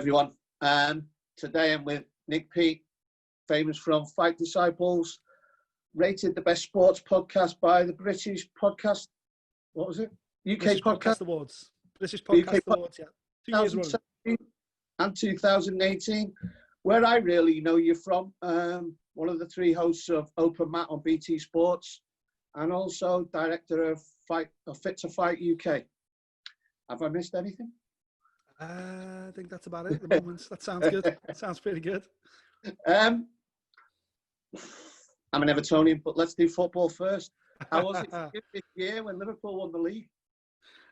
everyone. Today I'm with Nick Peet, famous from Fight Disciples, rated the best sports podcast by the British podcast. What was it? UK British Podcast Awards. British Podcast Awards, yeah. 2 years running. And 2018. Where I really know you from, one of the three hosts of Open Mat on BT Sports, and also director of Fit to Fight UK. Have I missed anything? I think that's about it at the moment. That sounds good. That sounds pretty good. I'm an Evertonian, but let's do football first. How was it for you this year when Liverpool won the league?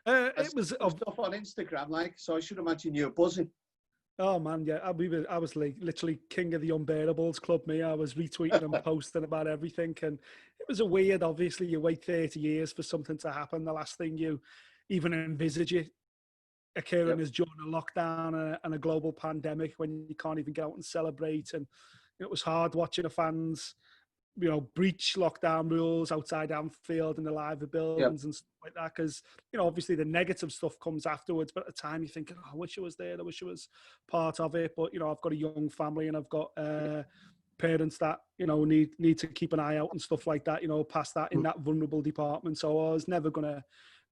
It was stuff on Instagram, so I should imagine you were buzzing. Oh man, yeah, I was like literally king of the unbearables club. I was retweeting and posting about everything, and it was a weird. Obviously, you wait 30 years for something to happen. The last thing you even envisage it occurring is during a lockdown and a global pandemic when you can't even get out and celebrate. And it was hard watching the fans, breach lockdown rules outside Anfield and the live buildings and stuff like that. Because, obviously the negative stuff comes afterwards. But at the time you're thinking, I wish I was there. I wish I was part of it. But, I've got a young family and I've got parents that, need to keep an eye out and stuff like that, past that in that vulnerable department. So I was never going to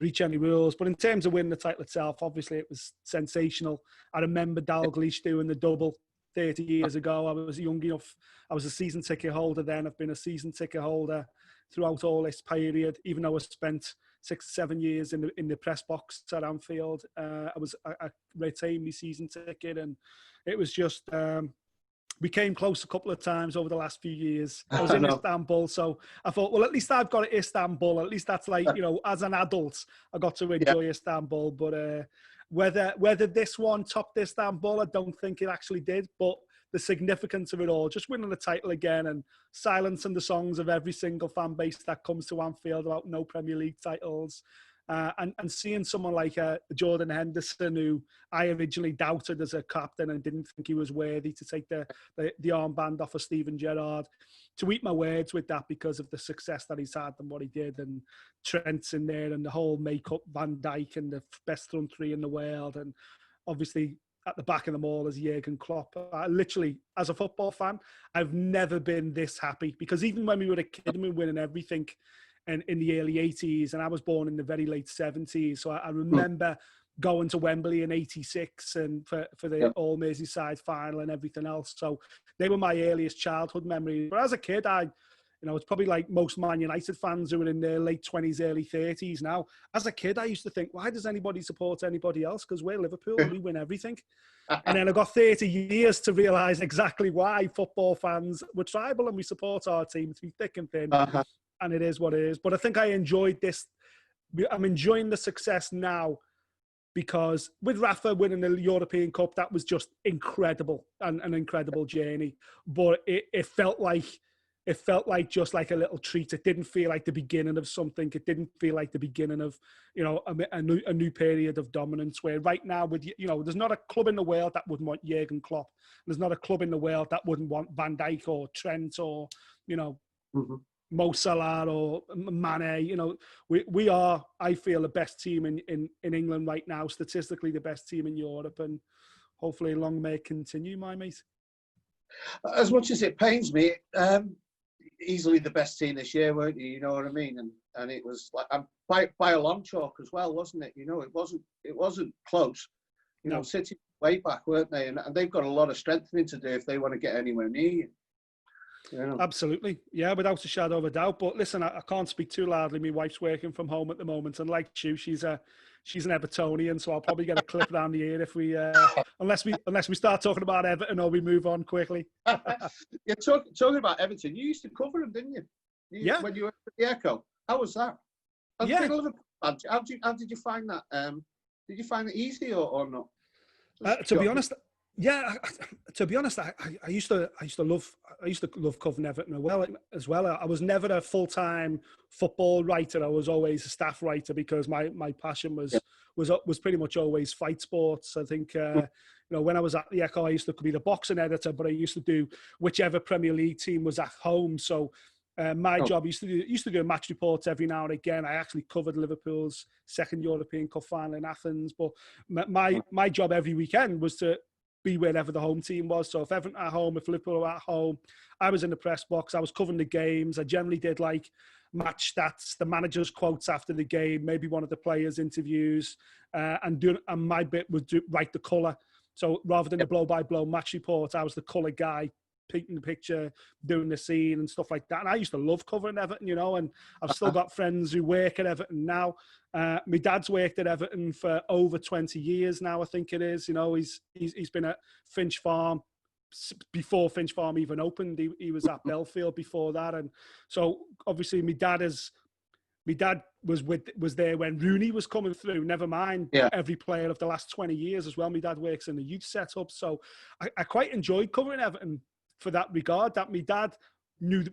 reach any rules. But in terms of winning the title itself, obviously it was sensational. I remember Dalglish doing the double 30 years ago. I was young enough. I was a season ticket holder then. I've been a season ticket holder throughout all this period, even though I spent 6 7 years in the press box at Anfield. I retained my season ticket, and it was just we came close a couple of times over the last few years. I was in Istanbul, so I thought, well, at least I've got Istanbul. At least that's like, as an adult, I got to enjoy Istanbul. But whether this one topped Istanbul, I don't think it actually did. But the significance of it all, just winning the title again and silencing the songs of every single fan base that comes to Anfield about no Premier League titles. And seeing someone like Jordan Henderson, who I originally doubted as a captain and didn't think he was worthy to take the armband off of Steven Gerrard, to eat my words with that because of the success that he's had and what he did. And Trent's in there and the whole makeup, Van Dijk and the best front three in the world. And obviously at the back of them all is Jurgen Klopp. I literally, as a football fan, I've never been this happy, because even when we were a kid and we were winning everything, and in the early 80s, and I was born in the very late 70s. So I remember going to Wembley in 86 and for the All Merseyside final and everything else. So they were my earliest childhood memories. But as a kid, it's probably like most Man United fans who are in their late 20s, early 30s now. As a kid, I used to think, why does anybody support anybody else? Because we're Liverpool and we win everything. And then I got 30 years to realise exactly why football fans were tribal and we support our team through thick and thin. And it is what it is. But I think I enjoyed this. I'm enjoying the success now because with Rafa winning the European Cup, that was just incredible and an incredible journey. But it felt like just like a little treat. It didn't feel like the beginning of something. It didn't feel like the beginning of, a new period of dominance, where right now there's not a club in the world that wouldn't want Jurgen Klopp. There's not a club in the world that wouldn't want Van Dijk or Trent or, Mo Salah or Mane. We are, I feel, the best team in England right now, statistically the best team in Europe, and hopefully long may it continue, my mate. As much as it pains me, easily the best team this year, weren't you? You know what I mean? And it was like by a long chalk as well, wasn't it? It wasn't close. City way back, weren't they? And they've got a lot of strengthening to do if they want to get anywhere near you. Absolutely. Yeah, without a shadow of a doubt. But listen, I can't speak too loudly. My wife's working from home at the moment, and like you, she's an Evertonian, so I'll probably get a clip down the ear if we unless we start talking about Everton or we move on quickly. Yeah, talking about Everton, you used to cover them, didn't you? When you were at the Echo. How was that? How did you find that? Did you find it easy or not? To be honest. Yeah, to be honest, I used to love covering Everton as well. I was never a full-time football writer. I was always a staff writer because my passion was pretty much always fight sports. I think when I was at the Echo, I used to be the boxing editor, but I used to do whichever Premier League team was at home. So my job used to do match reports every now and again. I actually covered Liverpool's second European Cup final in Athens, but my job every weekend was to be wherever the home team was. So if Everton at home, if Liverpool were at home, I was in the press box. I was covering the games. I generally did like match stats, the manager's quotes after the game, maybe one of the players' interviews, and my bit was write the colour. So rather than the blow-by-blow match report, I was the colour guy, painting the picture, doing the scene and stuff like that. And I used to love covering Everton, you know, and I've still got friends who work at Everton now. My dad's worked at Everton for over 20 years now, I think it is. You know, he's been at Finch Farm before Finch Farm even opened. He was at Belfield before that. And so obviously my dad was there when Rooney was coming through, never mind every player of the last 20 years as well. My dad works in the youth setup. So I quite enjoyed covering Everton for that regard, that my dad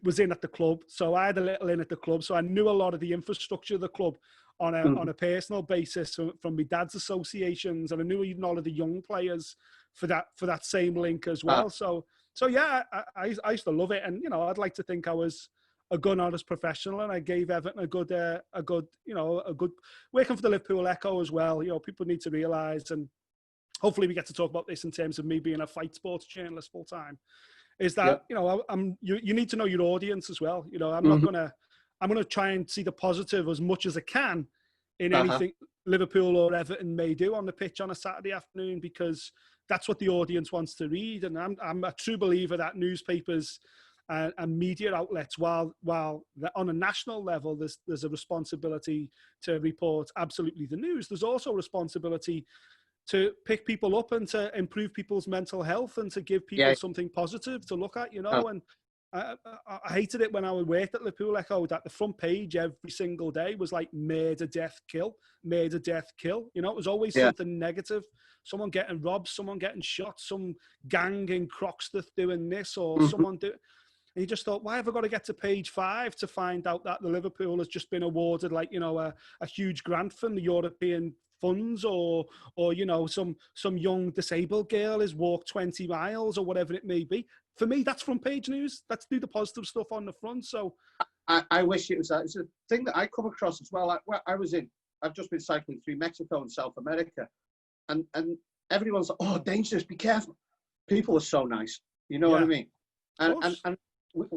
was in at the club. So I had a little in at the club. So I knew a lot of the infrastructure of the club on a personal basis from my dad's associations. And I knew even all of the young players for that same link as well. So yeah, I used to love it. And, you know, I'd like to think I was a good, honest professional, and I gave Everton a good working for the Liverpool Echo as well. You know, people need to realise, and hopefully we get to talk about this in terms of me being a fight sports journalist full time, is that, you know, you need to know your audience as well. You know, I'm going to try and see the positive as much as I can in anything Liverpool or Everton may do on the pitch on a Saturday afternoon, because that's what the audience wants to read. And I'm a true believer that newspapers and media outlets, while on a national level, there's a responsibility to report absolutely the news, there's also a responsibility to pick people up and to improve people's mental health and to give people something positive to look at, you know. And I hated it when I worked at Liverpool Echo that the front page every single day was like murder, death, kill, murder, death, kill. You know, it was always something negative. Someone getting robbed, someone getting shot, some gang in Croxteth doing this, or someone do. And you just thought, why have I got to get to page 5 to find out that the Liverpool has just been awarded, like, you know, a huge grant from the European funds, or you know, some young disabled girl has walked 20 miles or whatever it may be. For me, that's front page news. Let's do the positive stuff on the front. So I wish it was that. It's a thing that I come across as well. I've just been cycling through Mexico and South America, and everyone's like, oh, dangerous, be careful. People are so nice, you know what I mean? And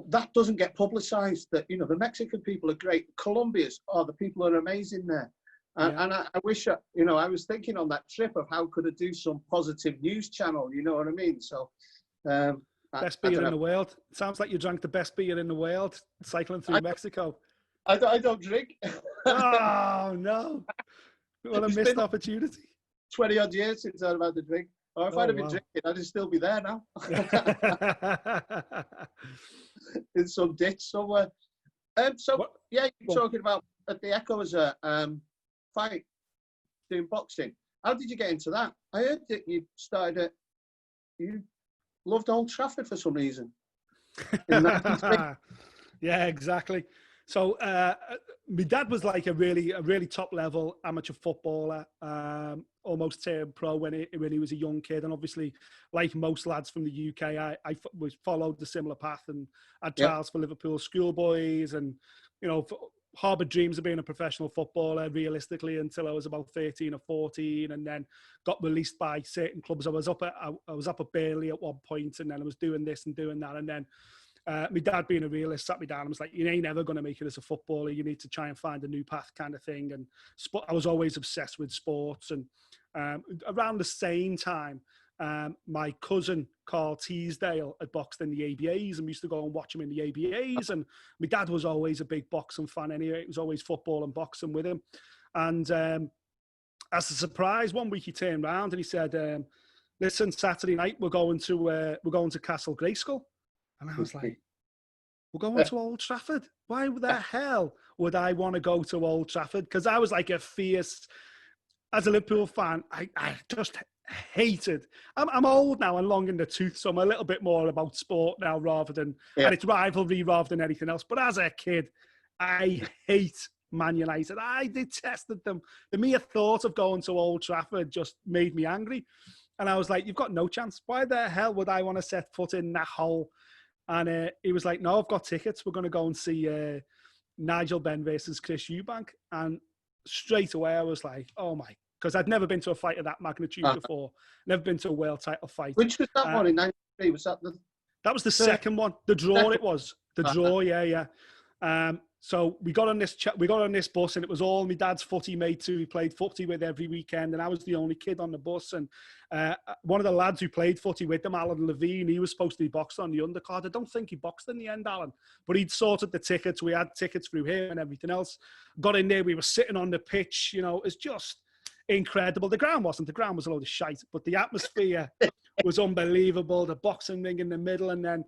that doesn't get publicized, that, you know, the Mexican people are great. Colombia's, the people are amazing there. And I wish, you know, I was thinking on that trip of how could I do some positive news channel, you know what I mean? So, best beer in the world. Sounds like you drank the best beer in the world cycling through Mexico. I don't drink. Oh, no. What a missed opportunity. 20 odd years since I've had the drink. Or if I'd have been drinking, I'd still be there now. In some ditch somewhere. You're talking about at the Echo as a fight, doing boxing. How did you get into that? I heard that you loved Old Trafford for some reason. Yeah, exactly. So my dad was like a really top level amateur footballer, almost turned pro when he was a young kid. And obviously, like most lads from the UK, I followed the similar path and had trials for Liverpool schoolboys, and, you know, harboured dreams of being a professional footballer realistically until I was about 13 or 14, and then got released by certain clubs. I was up at Burnley at one point, and then I was doing this and doing that, and then my dad, being a realist, sat me down and was like, you ain't never going to make it as a footballer. You need to try and find a new path, kind of thing. And I was always obsessed with sports. And around the same time, my cousin Carl Teasdale had boxed in the ABAs, and we used to go and watch him in the ABAs. And my dad was always a big boxing fan anyway. It was always football and boxing with him. And as a surprise, one week he turned around and he said, listen, Saturday night we're going to Castle Grayskull. And I was like, we're going to Old Trafford? Why the hell would I want to go to Old Trafford? Because I was like a fierce, as a Liverpool fan, I just hated. I'm old now and long in the tooth, so I'm a little bit more about sport now rather than, and it's rivalry rather than anything else. But as a kid, I hate Man United. I detested them. The mere thought of going to Old Trafford just made me angry. And I was like, you've got no chance. Why the hell would I want to set foot in that hole? And he was like, no, I've got tickets. We're going to go and see Nigel Benn versus Chris Eubank. And straight away I was like, oh my because I'd never been to a fight of that magnitude before. Never been to a world title fight. Which was that one in '93? Was that the? That was the second one. The draw. It was the draw. Yeah. So we got on this bus, and it was all my dad's footy mates who we played footy with every weekend, and I was the only kid on the bus. And one of the lads who played footy with them, Alan Levine, he was supposed to be boxed on the undercard. I don't think he boxed in the end, Alan, but he'd sorted the tickets. We had tickets through him and everything else. Got in there. We were sitting on the pitch. You know, it's just incredible. The ground wasn't. The ground was a load of shite, but the atmosphere was unbelievable. The boxing ring in the middle, and then.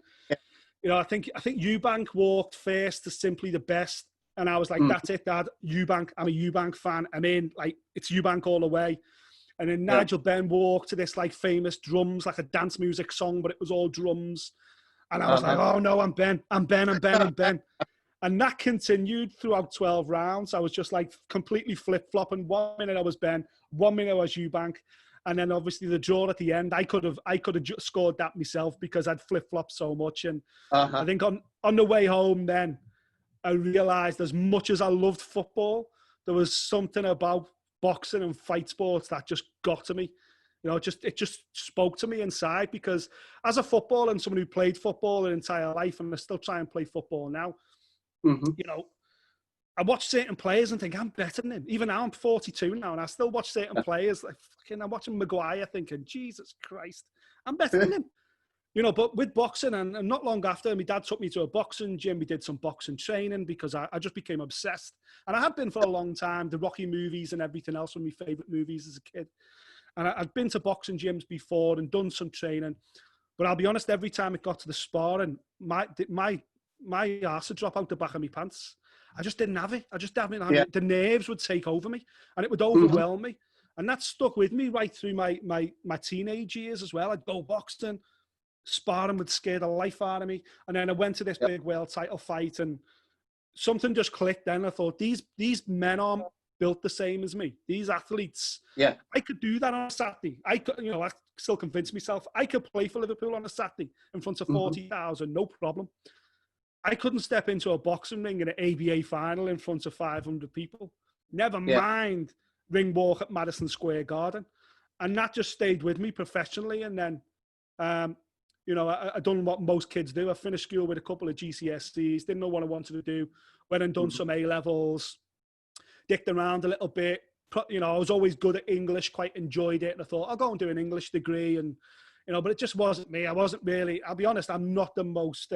You know, I think Eubank walked first to Simply the Best. And I was like, that's it, Dad. Eubank. I'm a Eubank fan. I'm in. Like, it's Eubank all the way. And then Nigel Benn walked to this, like, famous drums, like a dance music song, but it was all drums. And I was like, oh, no, I'm Ben. I'm Ben. And that continued throughout 12 rounds. I was just, like, completely flip-flopping. 1 minute I was Ben. 1 minute I was Eubank. And then obviously the draw at the end, I could have scored that myself because I'd flip-flopped so much. And I think on the way home then, I realised as much as I loved football, there was something about boxing and fight sports that just got to me. You know, it just spoke to me inside, because as a footballer and someone who played football their entire life, and I still try and play football now, you know, I watch certain players and think, I'm better than him. Even now, I'm 42 now, and I still watch certain players. Like, I'm watching Maguire thinking, Jesus Christ, I'm better than him. You know, but with boxing, and not long after, my dad took me to a boxing gym. We did some boxing training because I just became obsessed. And I had been for a long time, the Rocky movies and everything else were my favourite movies as a kid. And I'd been to boxing gyms before and done some training. But I'll be honest, every time it got to the sparring, my arse would drop out the back of my pants. I just didn't have it. The nerves would take over me, and it would overwhelm me. And that stuck with me right through my teenage years as well. I'd go boxing, sparring would scare the life out of me. And then I went to this big world title fight, and something just clicked then. I thought, these men aren't built the same as me. These athletes, I could do that on a Saturday. I still convince myself I could play for Liverpool on a Saturday in front of 40,000, no problem. I couldn't step into a boxing ring in an ABA final in front of 500 people. Never mind ring walk at Madison Square Garden. And that just stayed with me professionally. And then, you know, I done what most kids do. I finished school with a couple of GCSEs, didn't know what I wanted to do. Went and done some A-levels, dicked around a little bit. You know, I was always good at English, quite enjoyed it. And I thought, I'll go and do an English degree. And, you know, but it just wasn't me. I wasn't really, I'll be honest, I'm not the most...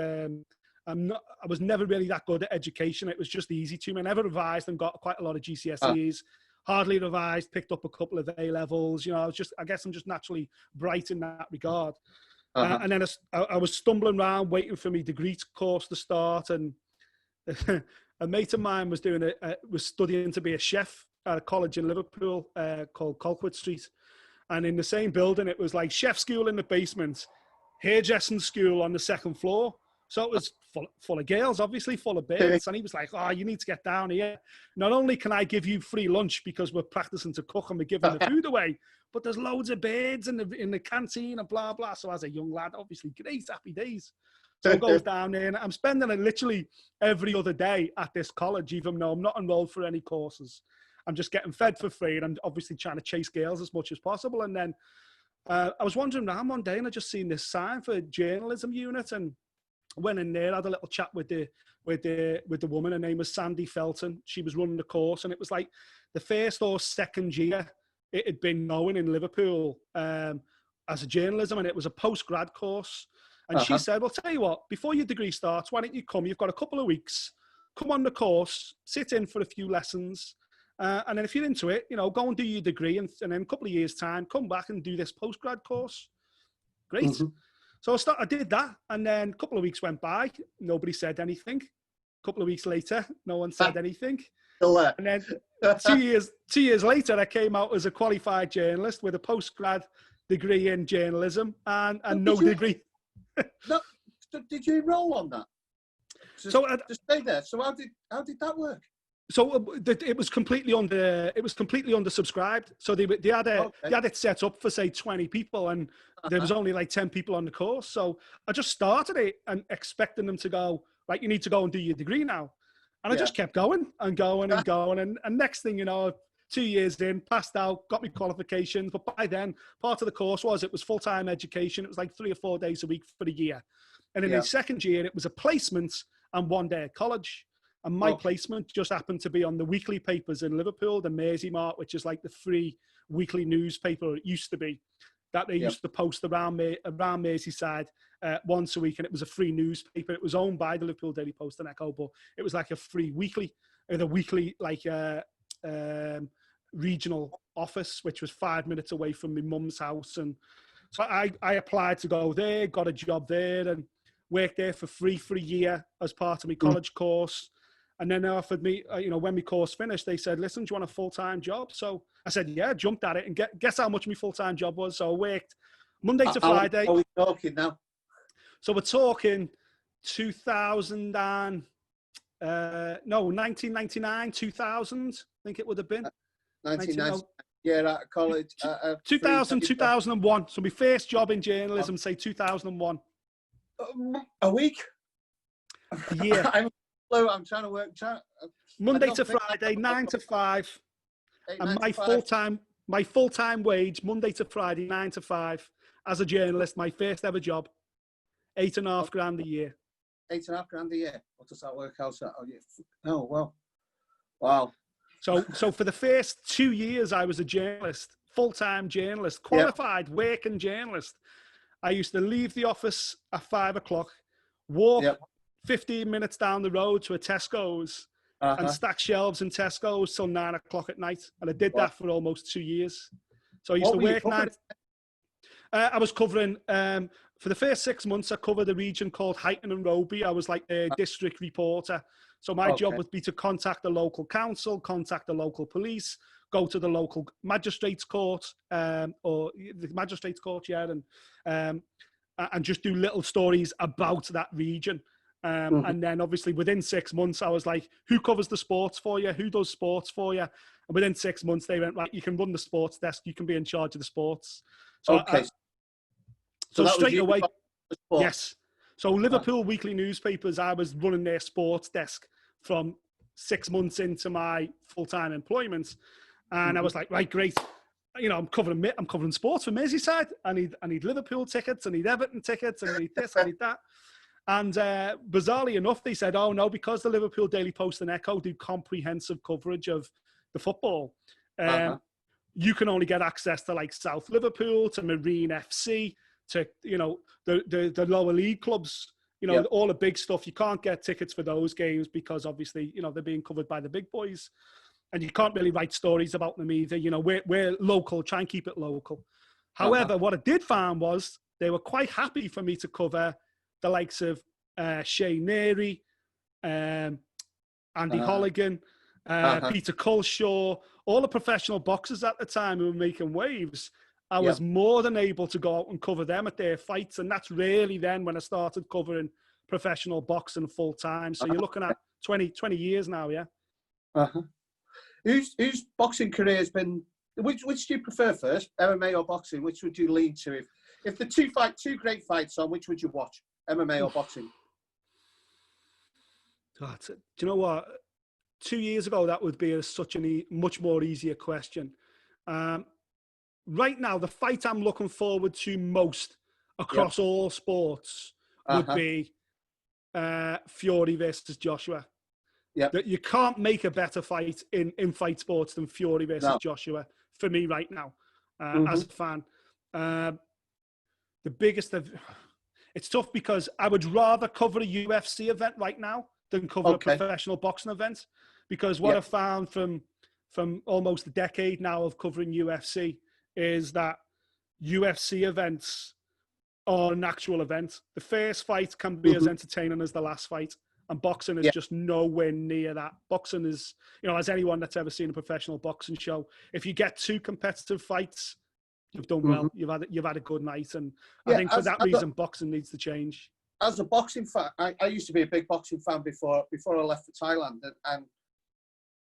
I was never really that good at education. It was just easy to me. I never revised and got quite a lot of GCSEs. Hardly revised, picked up a couple of A-levels. You know, I guess I'm just naturally bright in that regard. And then I was stumbling around waiting for my degree course to start. And a mate of mine was studying to be a chef at a college in Liverpool called Colquitt Street. And in the same building, it was like chef school in the basement, hairdressing school on the second floor. So it was full of girls, obviously, full of babes. And he was like, oh, you need to get down here. Not only can I give you free lunch because we're practicing to cook and we're giving the food away, but there's loads of birds in the canteen and blah, blah. So as a young lad, obviously, great, happy days. So I goes down there, and I'm spending it literally every other day at this college, even though I'm not enrolled for any courses. I'm just getting fed for free, and I'm obviously trying to chase girls as much as possible. And then I was wandering around one day, and I just seen this sign for a journalism unit, and went in there, had a little chat with the woman. Her name was Sandy Felton. She was running the course, and it was like the first or second year it had been going in Liverpool as a journalism, and it was a post-grad course. And she said, well, tell you what, before your degree starts, why don't you come? You've got a couple of weeks. Come on the course, sit in for a few lessons, and then if you're into it, you know, go and do your degree, and then a couple of years' time, come back and do this post-grad course. Great. So I did that, and then a couple of weeks went by. Nobody said anything. A couple of weeks later, no one said anything. And then 2 years later, I came out as a qualified journalist with a postgrad degree in journalism and no degree. No, did you enroll on that? To stay there. So how did that work? So it was completely undersubscribed. So they had it set up for say 20 people, and there was only like 10 people on the course. So I just started it and expecting them to go, right, you need to go and do your degree now. And I just kept going and going and going. And next thing you know, 2 years in, passed out, got my qualifications. But by then, part of the course it was full-time education. It was like 3 or 4 days a week for a year. And in the second year, it was a placement and 1 day at college. And my placement just happened to be on the weekly papers in Liverpool, the Merseymart, which is like the free weekly newspaper it used to be, that they used to post around Merseyside once a week, and it was a free newspaper. It was owned by the Liverpool Daily Post and Echo, but it was like a free weekly, the weekly regional office, which was 5 minutes away from my mum's house. And so I applied to go there, got a job there, and worked there for free for a year as part of my college course. And then they offered me, when my course finished, they said, listen, do you want a full-time job? So I said, yeah, jumped at it. And guess how much my full-time job was? So I worked Monday to Friday. How are we talking now? So we're talking 1999, 2000, I think it would have been. 1990. Yeah, out of college. 2000, 2001. So my first job in journalism, say 2001. A week? A year. I'm trying to work. Monday to Friday, 9 to 5. And my full-time wage, Monday to Friday, 9 to 5, as a journalist, my first ever job, $8.5 grand a year. $8.5 grand a year. What does that work out at? Oh, well. Wow. So for the first 2 years, I was a journalist, full-time journalist, qualified working journalist. I used to leave the office at 5 o'clock, walk 15 minutes down the road to a Tesco's and stack shelves in Tesco's till 9 o'clock at night. And I did that for almost 2 years. So I used to work night. I was covering, for the first 6 months, I covered a region called Huyton and Roby. I was like a district reporter. So my job would be to contact the local council, contact the local police, go to the local magistrates court, or the magistrates court, and just do little stories about that region. And then obviously within 6 months, I was like, who covers the sports for you? Who does sports for you? And within 6 months, they went, right, you can run the sports desk. You can be in charge of the sports. So, so straight away, yes. So Liverpool weekly newspapers, I was running their sports desk from 6 months into my full-time employment. And I was like, right, great. I'm covering sports for Merseyside. I need Liverpool tickets. I need Everton tickets. I need this, I need that. And bizarrely enough, they said, oh, no, because the Liverpool Daily Post and Echo do comprehensive coverage of the football, you can only get access to like South Liverpool, to Marine FC, to, the lower league clubs, all the big stuff. You can't get tickets for those games because obviously, they're being covered by the big boys. And you can't really write stories about them either. We're local, try and keep it local. However, what I did find was they were quite happy for me to cover the likes of Shane Neary, Andy Holligan, Peter Culshaw, all the professional boxers at the time who were making waves. I was more than able to go out and cover them at their fights. And that's really then when I started covering professional boxing full time. So you're looking at 20 years now, yeah? Whose boxing career has been, which do you prefer first, MMA or boxing? Which would you lean to? If the two great fights on, which would you watch, MMA or boxing? God, do you know what? 2 years ago, that would be such a much more easier question. Right now, the fight I'm looking forward to most across all sports would be Fury versus Joshua. That you can't make a better fight in fight sports than Fury versus Joshua for me right now, as a fan. The biggest of it's tough because I would rather cover a UFC event right now than cover a professional boxing event, because what I've found from almost a decade now of covering UFC is that UFC events are an actual event. The first fight can be as entertaining as the last fight. And boxing is just nowhere near that. Boxing is, as anyone that's ever seen a professional boxing show, if you get 2 competitive fights, you've done well. You've had a good night. And I think for that reason, boxing needs to change. As a boxing fan, I used to be a big boxing fan before I left for Thailand. And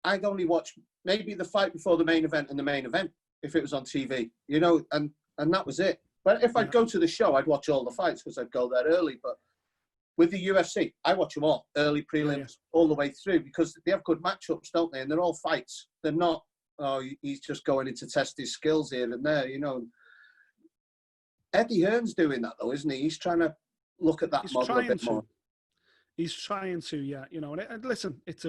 I'd only watch maybe the fight before the main event and the main event if it was on TV, and that was it. But if I'd go to the show, I'd watch all the fights because I'd go there early. But with the UFC, I watch them all, early prelims, all the way through, because they have good matchups, don't they? And they're all fights. They're not oh, he's just going in to test his skills here and there, you know. Eddie Hearn's doing that though, isn't he? He's trying to look at that model a bit more. He's trying to, yeah, you know. And listen, it's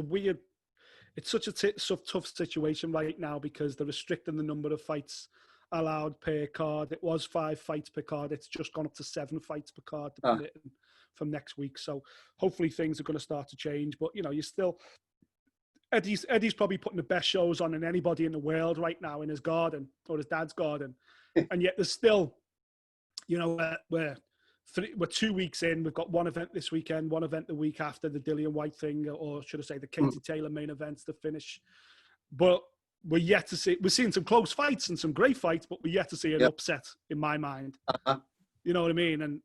such a tough situation right now because they're restricting the number of fights allowed per card. It was 5 fights per card. It's just gone up to 7 fights per card from next week. So hopefully things are going to start to change. But, you know, Eddie's probably putting the best shows on than anybody in the world right now in his garden or his dad's garden. And yet there's still, you know, we're 2 weeks in. We've got one event this weekend, one event the week after, the Dillian White thing, or should I say the Katie Taylor main events to finish. But we're yet to see. We're seeing some close fights and some great fights, but we're yet to see an upset in my mind. You know what I mean? And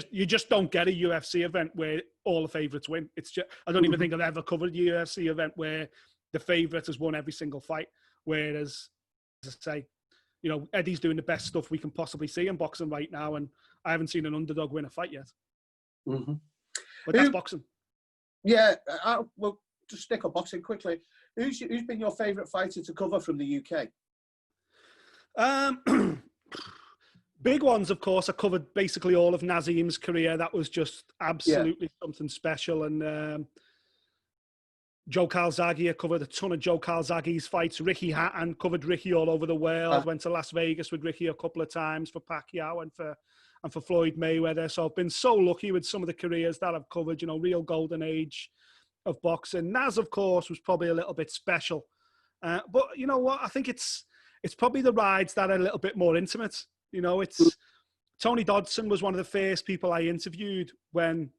you just don't get a UFC event where all the favourites win. It's just, I don't even think I've ever covered a UFC event where the favourite has won every single fight. Whereas, as I say, you know, Eddie's doing the best stuff we can possibly see in boxing right now, and I haven't seen an underdog win a fight yet. But that's boxing. Yeah, well, just stick on boxing quickly. Who's been your favourite fighter to cover from the UK? Big ones, of course. I covered basically all of Nazim's career. That was just absolutely something special. And Joe Calzaghe, I covered a ton of Joe Calzaghe's fights. Ricky Hatton, covered Ricky all over the world. Went to Las Vegas with Ricky a couple of times for Pacquiao and for Floyd Mayweather. So I've been so lucky with some of the careers that I've covered, you know, real golden age of boxing. Naz, of course, was probably a little bit special. But you know what? I think it's probably the rides that are a little bit more intimate. You know, it's Tony Dodson was one of the first people I interviewed when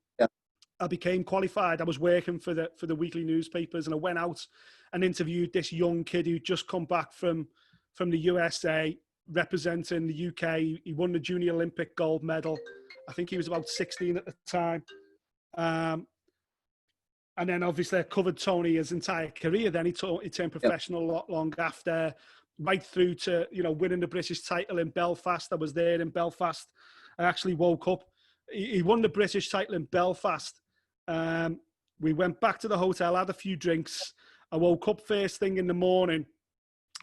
I became qualified. I was working for the weekly newspapers, and I went out and interviewed this young kid who'd just come back from the USA representing the UK. He won the Junior Olympic gold medal. I think he was about 16 at the time. And then obviously I covered Tony his entire career. Then he turned professional a lot long after, right through to, you know, winning the British title in Belfast. I was there in Belfast. I actually woke up. He won the British title in Belfast. We went back to the hotel, had a few drinks. I woke up first thing in the morning.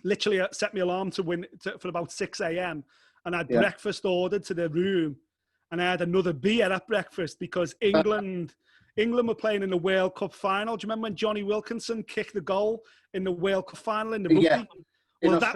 Literally set my alarm for about 6 a.m. and I had breakfast ordered to the room. And I had another beer at breakfast because England were playing in the World Cup final. Do you remember when Johnny Wilkinson kicked the goal in the World Cup final in the rugby? Yeah. Well, that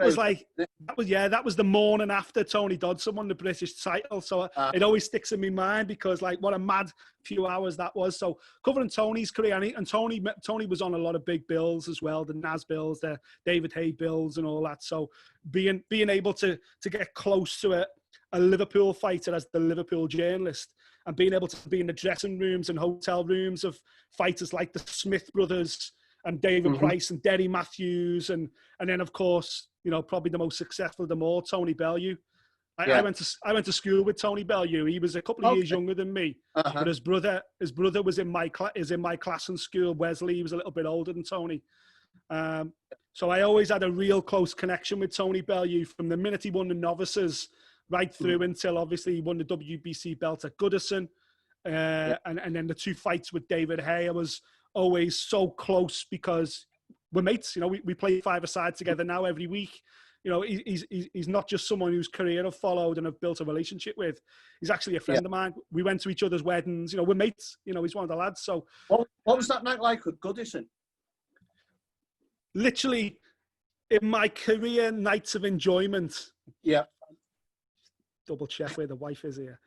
was the morning after Tony Dodson won the British title. So it always sticks in my mind because, like, what a mad few hours that was. So covering Tony's career, and Tony was on a lot of big bills as well, the Nas bills, the David Hay bills and all that. So being able to get close to a Liverpool fighter as the Liverpool journalist, and being able to be in the dressing rooms and hotel rooms of fighters like the Smith brothers and David Price and Derry Matthews, and then of course, you know, probably the most successful of them all, Tony Bellew. I went to school with Tony Bellew. He was a couple of years younger than me, but his brother was in my class in school. Wesley, he was a little bit older than Tony. So I always had a real close connection with Tony Bellew from the minute he won the novices right through until obviously he won the WBC belt at Goodison, and then the 2 fights with David Hay. I was always so close because we're mates. You know, we play 5-a-side together now every week. You know, he's not just someone whose career I've followed and I've built a relationship with. He's actually a friend of mine. We went to each other's weddings. You know, we're mates. You know, he's one of the lads. So, what was that night like at Goodison? Literally, in my career, nights of enjoyment. Yeah. Double check where the wife is here.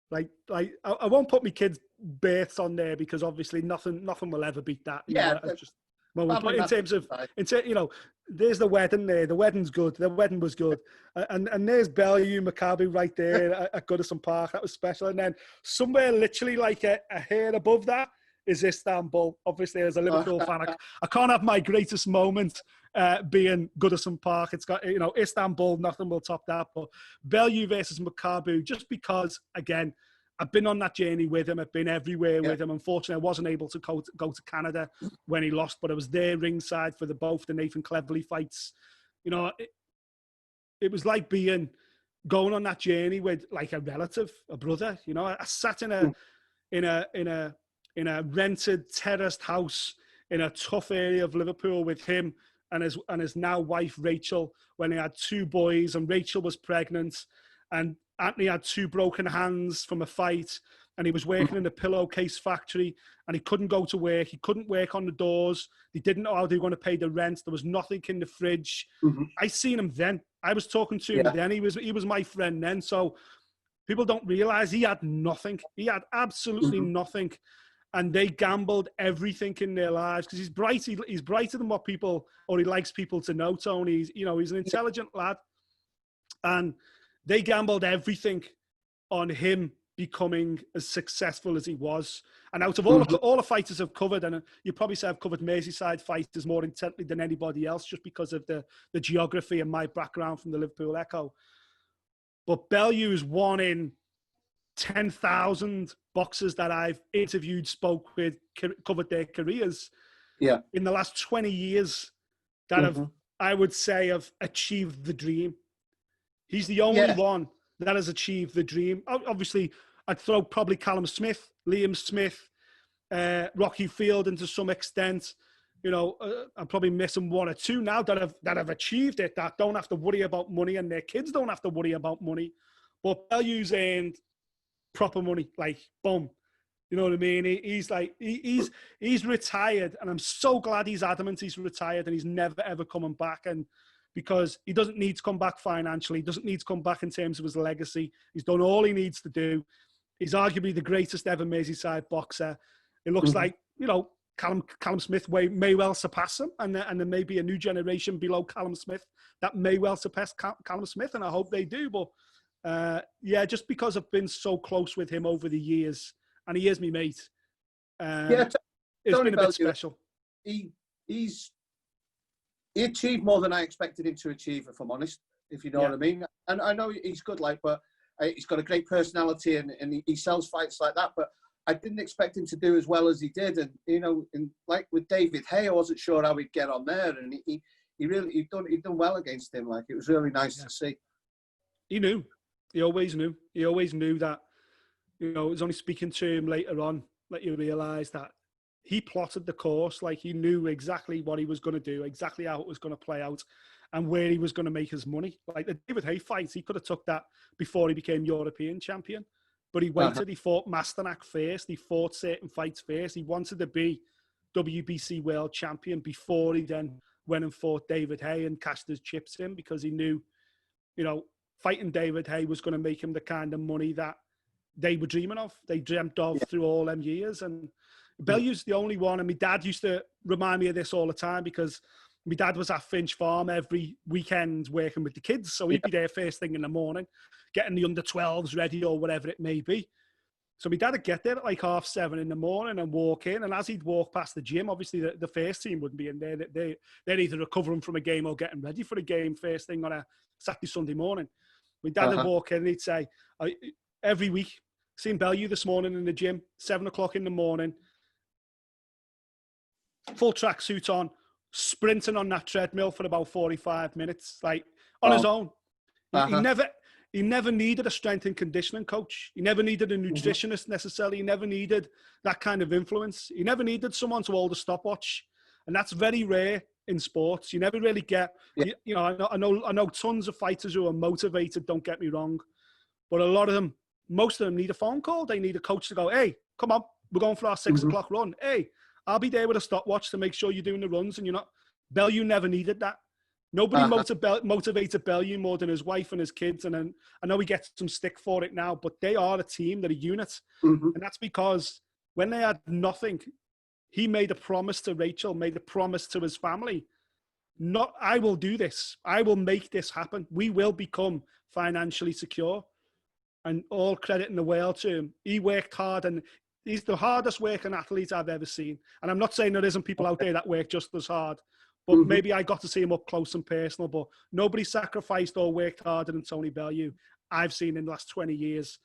Like I won't put my kids' births on there because obviously nothing will ever beat that. But in terms of, you know, there's the wedding there. The wedding's good. The wedding was good. And there's Bellew Maccabi right there at Goodison Park. That was special. And then somewhere literally like a hair above that is Istanbul. Obviously, as a Liverpool fan, I can't have my greatest moment being Goodison Park. It's got, you know, Istanbul, nothing will top that. But Bellew versus Maccabi, just because, again, I've been on that journey with him. I've been everywhere with him. Unfortunately, I wasn't able to go to Canada when he lost, but I was there ringside for both the Nathan Cleverly fights. You know, it was like going on that journey with like a relative, a brother. You know, I sat in a rented terraced house in a tough area of Liverpool with him and his now wife Rachel when he had 2 boys, and Rachel was pregnant, and Anthony had 2 broken hands from a fight, and he was working in a pillowcase factory, and he couldn't go to work. He couldn't work on the doors. They didn't know how they were going to pay the rent. There was nothing in the fridge. I seen him then. I was talking to him then. He was my friend then. So people don't realize he had nothing. He had absolutely nothing. And they gambled everything in their lives because he's bright. He's brighter than what people, or he likes people to know, Tony. He's an intelligent lad. And they gambled everything on him becoming as successful as he was. And out of all the fighters I've covered, and you probably say I've covered Merseyside fighters more intently than anybody else, just because of the geography and my background from the Liverpool Echo. But Bellew's one in 10,000 boxers that I've interviewed, spoke with, covered their careers. Yeah. In the last 20 years that I would say, have achieved the dream. He's the only one that has achieved the dream. Obviously, I'd throw probably Callum Smith, Liam Smith, Rocky Fielding to some extent. I'm probably missing 1 or 2 now that have achieved it, that don't have to worry about money, and their kids don't have to worry about money. But Bellew's earned proper money, like boom. You know what I mean? He's retired, and I'm so glad he's adamant he's retired and he's never ever coming back. And because he doesn't need to come back financially, he doesn't need to come back in terms of his legacy. He's done all he needs to do. He's arguably the greatest ever Merseyside boxer. It looks like, Callum Smith may well surpass him, and there may be a new generation below Callum Smith that may well surpass Callum Smith, and I hope they do. But just because I've been so close with him over the years, and he is me mate, it's been a bit special. He achieved more than I expected him to achieve, if I'm honest, if you know what I mean. And I know he's good, but he's got a great personality, and he sells fights like that. But I didn't expect him to do as well as he did. And like with David Hay, I wasn't sure how he'd get on there, and he'd done well against him. Like, it was really nice to see. He knew. He always knew. He always knew that. It was only speaking to him later on that you realise that he plotted the course. Like, he knew exactly what he was going to do, exactly how it was going to play out, and where he was going to make his money. Like the David Hay fight, he could have took that before he became European champion, but he waited. He fought Masternak first. He fought certain fights first. He wanted to be WBC world champion before he then went and fought David Hay and cashed his chips in, because he knew, fighting David Hay was going to make him the kind of money that they were dreaming of. They dreamt of through all them years. And Bellew's the only one. And my dad used to remind me of this all the time, because my dad was at Finch Farm every weekend working with the kids. So he'd be there first thing in the morning, getting the under 12s ready or whatever it may be. So my dad would get there at like 7:30 in the morning and walk in. And as he'd walk past the gym, obviously the first team wouldn't be in there. They're either recovering from a game or getting ready for a game first thing on a Saturday, Sunday morning. My dad would walk in and he'd say, every week, seen Bellew this morning in the gym, 7 o'clock in the morning, full tracksuit on, sprinting on that treadmill for about 45 minutes, like on his own. He never needed a strength and conditioning coach. He never needed a nutritionist necessarily. He never needed that kind of influence. He never needed someone to hold a stopwatch. And that's very rare in sports. You never really get, I know tons of fighters who are motivated, don't get me wrong. But most of them need a phone call. They need a coach to go, hey, come on, we're going for our 6 o'clock run. Hey, I'll be there with a stopwatch to make sure you're doing the runs and you're not. Bellew never needed that. Nobody motivated Bellew more than his wife and his kids. And then I know he gets some stick for it now, but they are a team, they're a unit. And that's because when they had nothing, he made a promise to Rachel, made a promise to his family. I will do this. I will make this happen. We will become financially secure. And all credit in the world to him. He worked hard, and he's the hardest working athlete I've ever seen. And I'm not saying there isn't people out there that work just as hard, but maybe I got to see him up close and personal. But nobody sacrificed or worked harder than Tony Bellew I've seen in the last 20 years.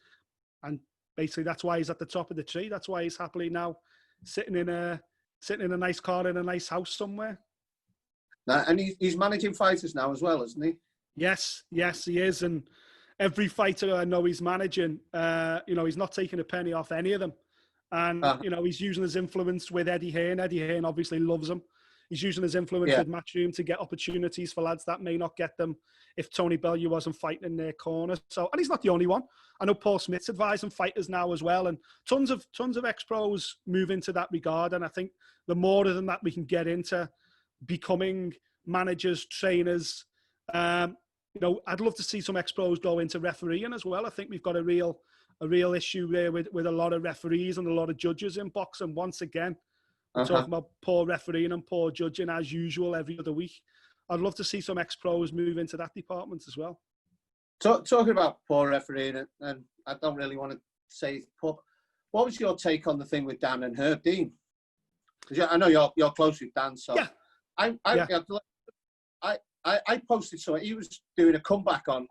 And basically that's why he's at the top of the tree. That's why he's happily now sitting in a nice car in a nice house somewhere. And he's managing fighters now as well, isn't he? Yes, he is. And every fighter I know he's managing, he's not taking a penny off any of them. And, he's using his influence with Eddie Hearn. Eddie Hearn obviously loves him. He's using his influence with Matchroom to get opportunities for lads that may not get them if Tony Bellew wasn't fighting in their corner. So, and he's not the only one. I know Paul Smith's advising fighters now as well, and tons of ex-pros move into that regard. And I think the more of them that we can get into becoming managers, trainers, you know, I'd love to see some ex-pros go into refereeing as well. I think we've got a real issue there with a lot of referees and a lot of judges in boxing. Once again, we're talking about poor refereeing and poor judging as usual every other week. I'd love to see some ex-pros move into that department as well. Talking about poor refereeing, and I don't really want to say poor. What was your take on the thing with Dan and Herb Dean? Because I know you're close with Dan, so yeah. I posted something. He was doing a comeback on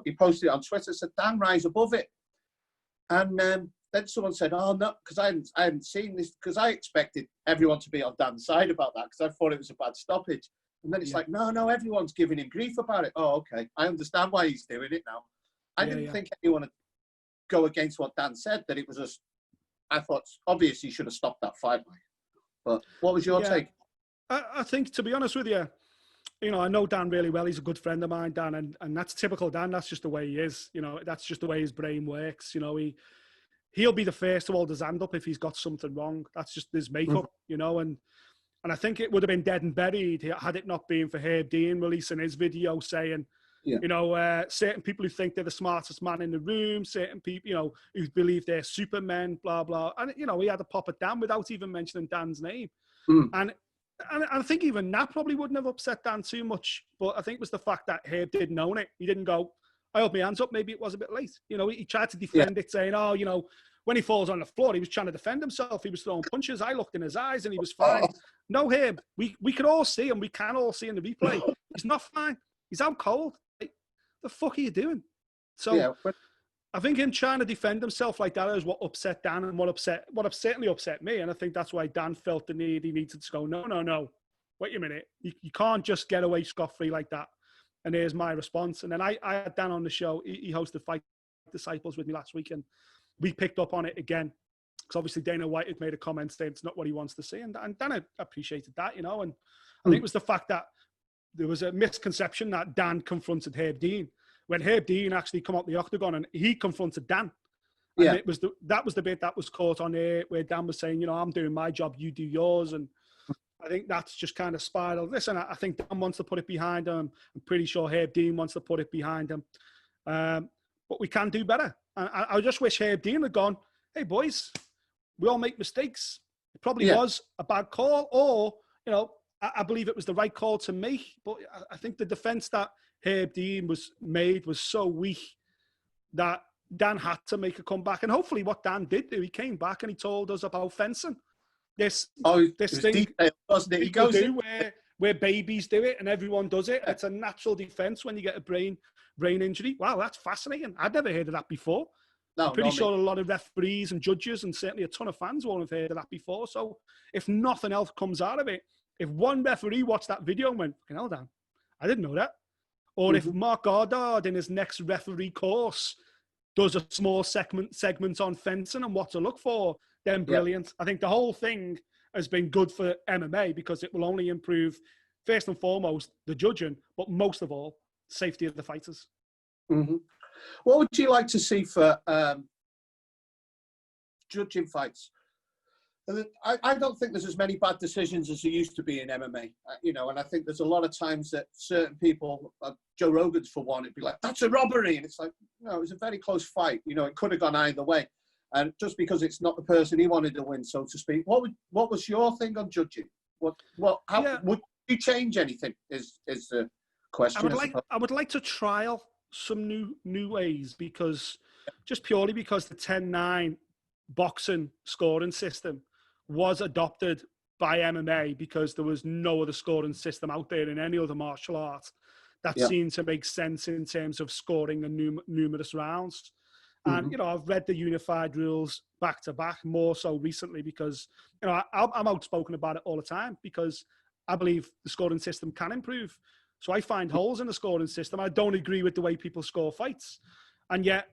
he posted it on Twitter. Said Dan, rise above it, and then someone said, "Oh no," because I hadn't seen this, because I expected everyone to be on Dan's side about that, because I thought it was a bad stoppage. And then it's like, no, everyone's giving him grief about it. Oh, okay, I understand why he's doing it now. I didn't think anyone would go against what Dan said. That it was I thought obviously he should have stopped that fight. But what was your take? I think, to be honest with you, you know, I know Dan really well. He's a good friend of mine, Dan, and that's typical Dan. That's just the way he is. You know, that's just the way his brain works. You know, he'll be the first to hold his hand up if he's got something wrong. That's just his makeup, you know, and I think it would have been dead and buried had it not been for Herb Dean releasing his video saying, you know, certain people who think they're the smartest man in the room, certain people, you know, who believe they're supermen, blah, blah. And, you know, he had to pop it down without even mentioning Dan's name. And I think even that probably wouldn't have upset Dan too much. But I think it was the fact that Herb didn't own it. He didn't go, I held my hands up, maybe it was a bit late. You know, he tried to defend it, saying, oh, you know, when he falls on the floor, he was trying to defend himself. He was throwing punches. I looked in his eyes and he was fine. No, Herb, we could all see, and we can all see in the replay, he's not fine. He's out cold. Like, the fuck are you doing? So I think him trying to defend himself like that is what upset Dan, and what certainly upset me. And I think that's why Dan felt the need. He needed to go, no. Wait a minute. You can't just get away scot-free like that. And here's my response. And then I had Dan on the show. He hosted Fight Disciples with me last week, and we picked up on it again, because obviously Dana White had made a comment saying it's not what he wants to see. And Dan appreciated that, you know. And I think it was the fact that there was a misconception that Dan confronted Herb Dean, when Herb Dean actually come out the octagon and he confronted Dan. And that was the bit that was caught on air, where Dan was saying, you know, I'm doing my job, you do yours. And I think that's just kind of spiraled. Listen, I think Dan wants to put it behind him. I'm pretty sure Herb Dean wants to put it behind him. But we can do better. And I just wish Herb Dean had gone, hey, boys, we all make mistakes. It probably was a bad call, or, you know, I believe it was the right call to make. But I think the defense that Herb Dean made was so weak that Dan had to make a comeback. And hopefully what Dan did do, he came back and he told us about fencing. This thing detailed, wasn't it? He goes do where babies do it and everyone does it. It's a natural defense when you get a brain injury. Wow, that's fascinating. I'd never heard of that before. I'm pretty sure a lot of referees and judges, and certainly a ton of fans, won't have heard of that before. So if nothing else comes out of it, if one referee watched that video and went, fucking hell, Dan, I didn't know that. Or if Mark Goddard in his next referee course does a small segment on fencing and what to look for, then brilliant. I think the whole thing has been good for MMA, because it will only improve, first and foremost, the judging, but most of all, safety of the fighters. What would you like to see for judging fights? I don't think there's as many bad decisions as there used to be in MMA, you know, and I think there's a lot of times that certain people, Joe Rogan's for one, it'd be like, that's a robbery. And it's like, no, it was a very close fight. You know, it could have gone either way. And just because it's not the person he wanted to win, so to speak. What was your thing on judging? How would you change anything is the question. I would like to trial some new ways, because just purely because the 10-9 boxing scoring system was adopted by MMA, because there was no other scoring system out there in any other martial art that seemed to make sense in terms of scoring in numerous rounds. And, you know, I've read the unified rules back to back, more so recently, because, you know, I'm outspoken about it all the time, because I believe the scoring system can improve. So I find holes in the scoring system. I don't agree with the way people score fights. And yet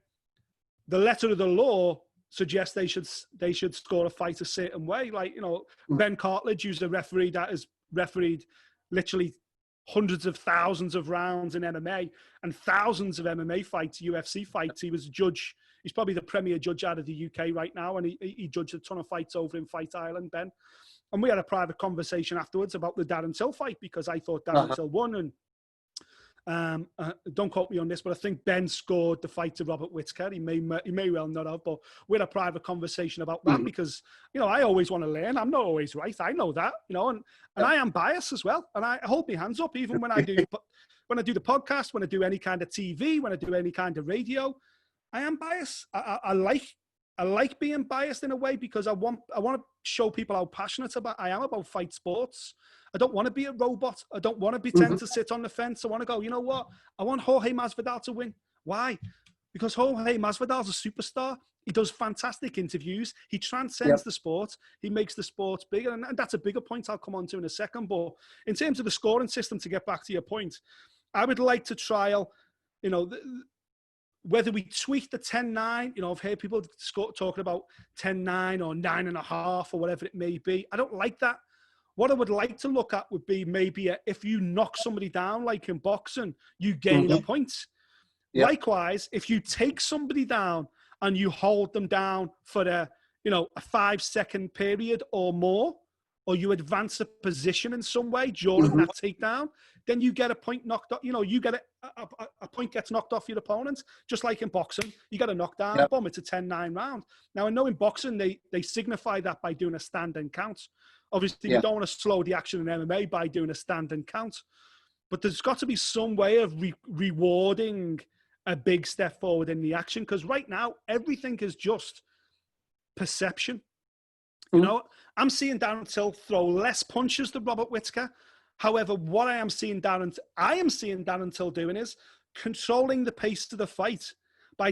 the letter of the law suggests they should score a fight a certain way. Like, you know, Ben Cartledge used a referee that is refereed literally hundreds of thousands of rounds in MMA and thousands of MMA fights, UFC fights. He was a judge. He's probably the premier judge out of the UK right now, and he judged a ton of fights over in Fight Island, Ben. And we had a private conversation afterwards about the Darren Till fight, because I thought Darren Till won. And don't quote me on this, but I think Ben scored the fight to Robert Whittaker. He may well not have, but we had a private conversation about that because, you know, I always want to learn. I'm not always right. I know that, you know, and I am biased as well. And I hold my hands up even when I do the podcast, when I do any kind of TV, when I do any kind of radio. I am biased. I like being biased in a way, because I want to show people how passionate I am about fight sports. I don't want to be a robot. I don't want to pretend to sit on the fence. I want to go, you know what? I want Jorge Masvidal to win. Why? Because Jorge Masvidal's a superstar. He does fantastic interviews. He transcends the sport. He makes the sport bigger. And that's a bigger point I'll come on to in a second. But in terms of the scoring system, to get back to your point, I would like to trial, you know, whether we tweak the 10-9, you know, I've heard people talking about 10-9 or 9.5 or whatever it may be. I don't like that. What I would like to look at would be maybe if you knock somebody down, like in boxing, you gain a point. Yep. Likewise, if you take somebody down and you hold them down for a 5-second period or more, or you advance a position in some way during that takedown, then you get a point knocked off. You know, you get a point gets knocked off your opponent, just like in boxing. You get a knockdown, boom, it's a 10-9 round. Now, I know in boxing, they signify that by doing a stand and count. Obviously, you don't want to slow the action in MMA by doing a stand and count. But there's got to be some way of rewarding a big step forward in the action, because right now, everything is just perception. You know, I'm seeing Darren Till throw less punches than Robert Whittaker. However, what I am seeing Darren Till doing is controlling the pace of the fight by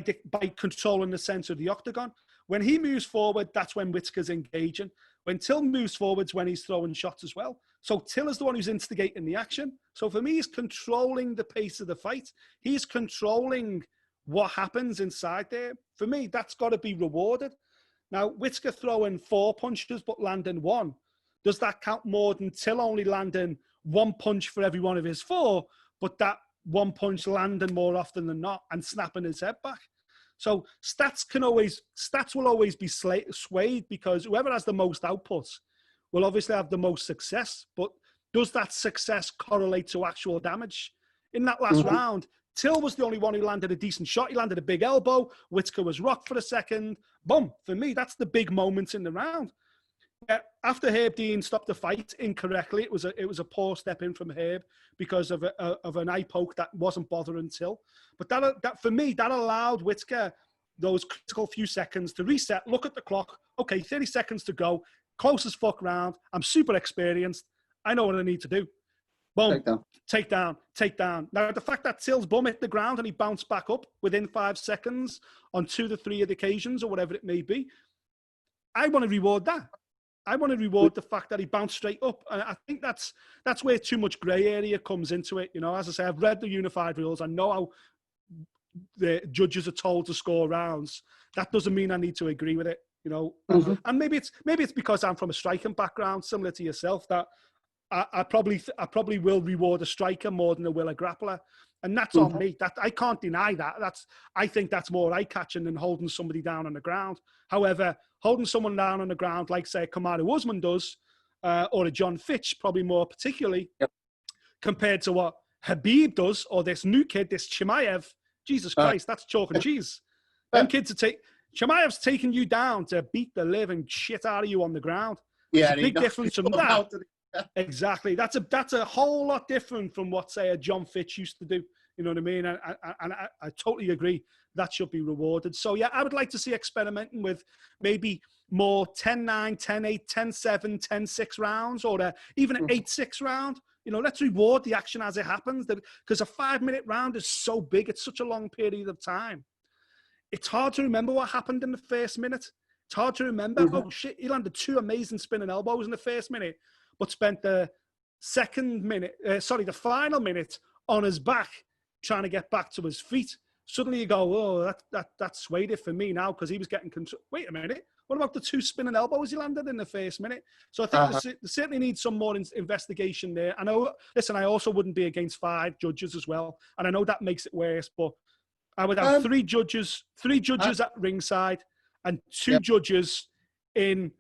controlling the center of the octagon. When he moves forward, that's when Whittaker's engaging. When Till moves forwards, when he's throwing shots as well. So Till is the one who's instigating the action. So for me, he's controlling the pace of the fight. He's controlling what happens inside there. For me, that's got to be rewarded. Now, Whittaker throwing 4 punches but landing 1. Does that count more than Till only landing 1 punch for every one of his 4, but that 1 punch landing more often than not and snapping his head back? So stats will always be swayed, because whoever has the most output will obviously have the most success. But does that success correlate to actual damage? In that last round, Till was the only one who landed a decent shot. He landed a big elbow. Whittaker was rocked for a second. Boom. For me, that's the big moment in the round. After Herb Dean stopped the fight incorrectly, it was a poor step in from Herb because of an eye poke that wasn't bothering Till. But that for me, that allowed Whittaker those critical few seconds to reset, look at the clock. Okay, 30 seconds to go. Close as fuck round. I'm super experienced. I know what I need to do. Boom. Take down. Now, the fact that Till's bum hit the ground and he bounced back up within 5 seconds on 2 to 3 of the occasions or whatever it may be, I want to reward that. I want to reward the fact that he bounced straight up. And I think that's where too much grey area comes into it. You know, as I say, I've read the unified rules. I know how the judges are told to score rounds. That doesn't mean I need to agree with it, you know. And maybe it's because I'm from a striking background, similar to yourself, that I probably will reward a striker more than I will a grappler. And that's on me. That I can't deny that. I think that's more eye-catching than holding somebody down on the ground. However, holding someone down on the ground, like, say, Kamaru Usman does, or a John Fitch, probably more particularly, compared to what Habib does, or this new kid, this Chimaev, Jesus Christ, that's chalk and cheese. Them kids Chimaev's taking you down to beat the living shit out of you on the ground. There's a big difference from that. Exactly. That's a whole lot different from what, say, a John Fitch used to do. You know what I mean? And I totally agree. That should be rewarded. So, yeah, I would like to see experimenting with maybe more 10-9, 10-8, 10-7, 10-6 rounds, or even an 8-6 round. You know, let's reward the action as it happens. Because a 5-minute round is so big. It's such a long period of time. It's hard to remember what happened in the first minute. It's hard to remember. Oh, shit, he landed 2 amazing spinning elbows in the first minute, but spent the final minute on his back trying to get back to his feet. suddenly you go, oh, that swayed it for me now because he was getting control. Wait a minute. What about the 2 spinning elbows he landed in the first minute? So I think there certainly needs some more investigation there. I know, listen, I also wouldn't be against 5 judges as well. And I know that makes it worse, but I would have 3 judges at ringside and 2 judges in,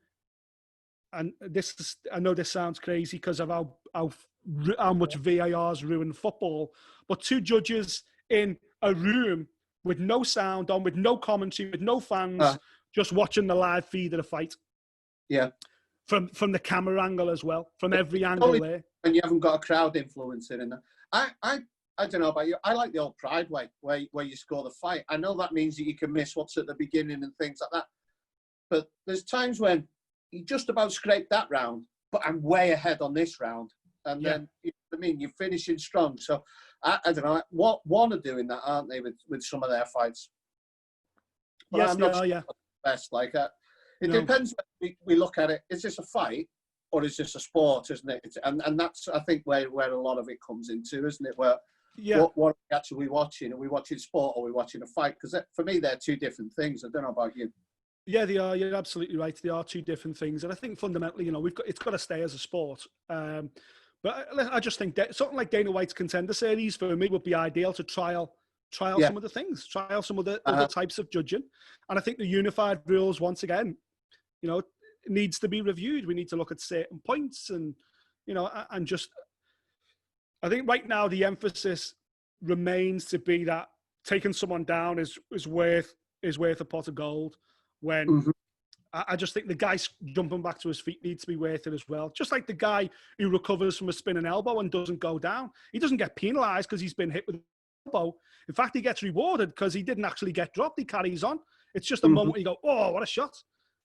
and this is, I know this sounds crazy because of how much VAR's ruined football, but 2 judges in a room with no sound on, with no commentary, with no fans, just watching the live feed of the fight. Yeah. From the camera angle as well, from every angle there. And you haven't got a crowd influence in that. I don't know about you. I like the old Pride way, where you score the fight. I know that means that you can miss what's at the beginning and things like that. But there's times when you just about scrape that round, but I'm way ahead on this round. And then, you know what I mean, you're finishing strong. So, I don't know. One are doing that, aren't they, with some of their fights? But yes, I'm not sure yeah. Best like that. It depends when we look at it. Is this a fight or is this a sport, isn't it? And that's, I think, where a lot of it comes into, isn't it? Where what are we actually watching? Are we watching sport or are we watching a fight? Because for me, they're 2 different things. I don't know about you. Yeah, they are. You're absolutely right. They are 2 different things. And I think fundamentally, you know, it's got to stay as a sport. But I just think that something like Dana White's Contender Series for me would be ideal to trial some of the things, trial some of the other types of judging. And I think the unified rules, once again, you know, needs to be reviewed. We need to look at certain points and, you know, and just, I think right now the emphasis remains to be that taking someone down is worth a pot of gold, when I just think the guy jumping back to his feet needs to be worth it as well. Just like the guy who recovers from a spinning elbow and doesn't go down. He doesn't get penalised because he's been hit with an elbow. In fact, he gets rewarded because he didn't actually get dropped. He carries on. It's just a moment where you go, oh, what a shot.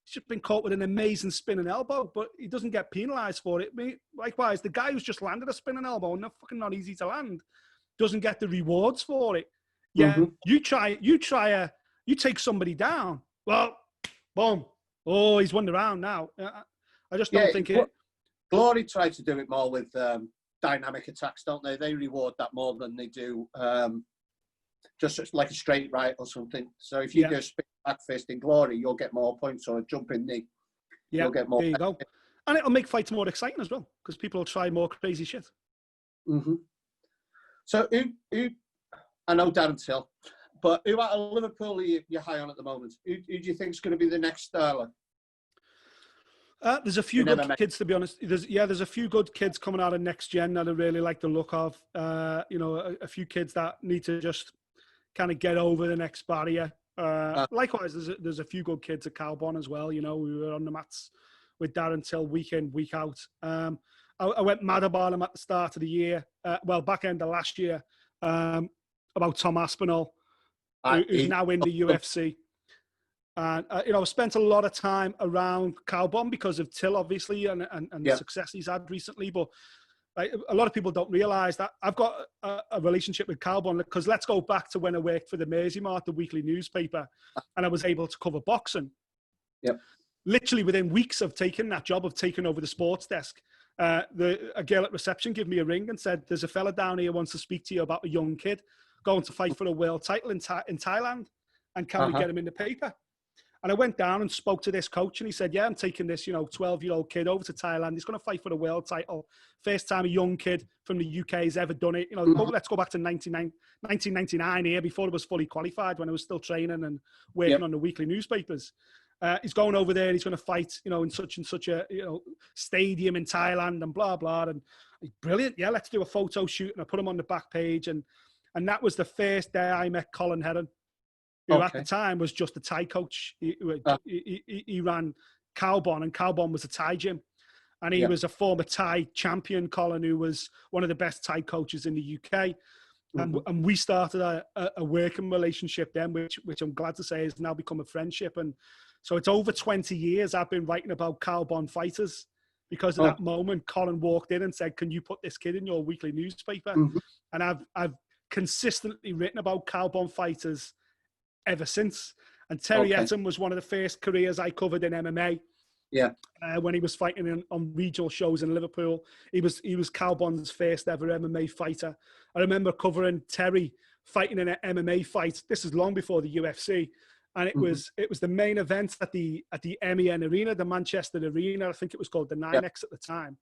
He's just been caught with an amazing spinning elbow, but he doesn't get penalised for it. Likewise, the guy who's just landed a spinning elbow, and they're fucking not easy to land, doesn't get the rewards for it. Yeah, you take somebody down. Well, boom. Oh, he's won the round now. I just don't think it. Glory tried to do it more with dynamic attacks, don't they? They reward that more than they do just like a straight right or something. So if you go spin back fist in Glory, you'll get more points, or a jumping knee. You'll get more. There you go. And it'll make fights more exciting as well, because people will try more crazy shit. So who I know Darren Till, but who out of Liverpool you're high on at the moment? Who do you think is going to be the next Sterling? There's a few good kids, to be honest. There's a few good kids coming out of next gen that I really like the look of. You know, a few kids that need to just kind of get over the next barrier. Likewise, there's a few good kids at Calbon as well. You know, we were on the mats with Darren Till week in, week out. I went mad about him at the start of the year, back end of last year, about Tom Aspinall, who's now in the UFC. And, you know, I've spent a lot of time around Calbon because of Till, obviously, and the success he's had recently. But like, a lot of people don't realise that I've got a relationship with Calbon, because let's go back to when I worked for the Merseymark, the weekly newspaper, and I was able to cover boxing. Yep. Literally within weeks of taking that job, of taking over the sports desk, a girl at reception gave me a ring and said, there's a fella down here who wants to speak to you about a young kid going to fight for a world title in Thailand, and can we get him in the paper? And I went down and spoke to this coach, and he said, yeah, I'm taking this, 12-year-old kid over to Thailand. He's going to fight for the world title. First time a young kid from the UK has ever done it. Let's go back to 1999 here, before it was fully qualified, when I was still training and working on the weekly newspapers. He's going over there, he's going to fight, in such and such a, stadium in Thailand and blah, blah. And brilliant. Yeah, let's do a photo shoot. And I put him on the back page. And that was the first day I met Colin Heron, who at the time was just a Thai coach. He ran Calbon, and Calbon was a Thai gym. And he was a former Thai champion, Colin, who was one of the best Thai coaches in the UK. And we started a working relationship then, which I'm glad to say has now become a friendship. And so it's over 20 years I've been writing about Calbon fighters, because of that moment. Colin walked in and said, can you put this kid in your weekly newspaper? And I've consistently written about Calbon fighters ever since. And Terry Etten was one of the first careers I covered in MMA. Yeah. When he was fighting on regional shows in Liverpool, he was Calbon's first ever MMA fighter. I remember covering Terry fighting in an MMA fight. This is long before the UFC. And it was the main event at the MEN Arena, the Manchester Arena. I think it was called the 9X at the time.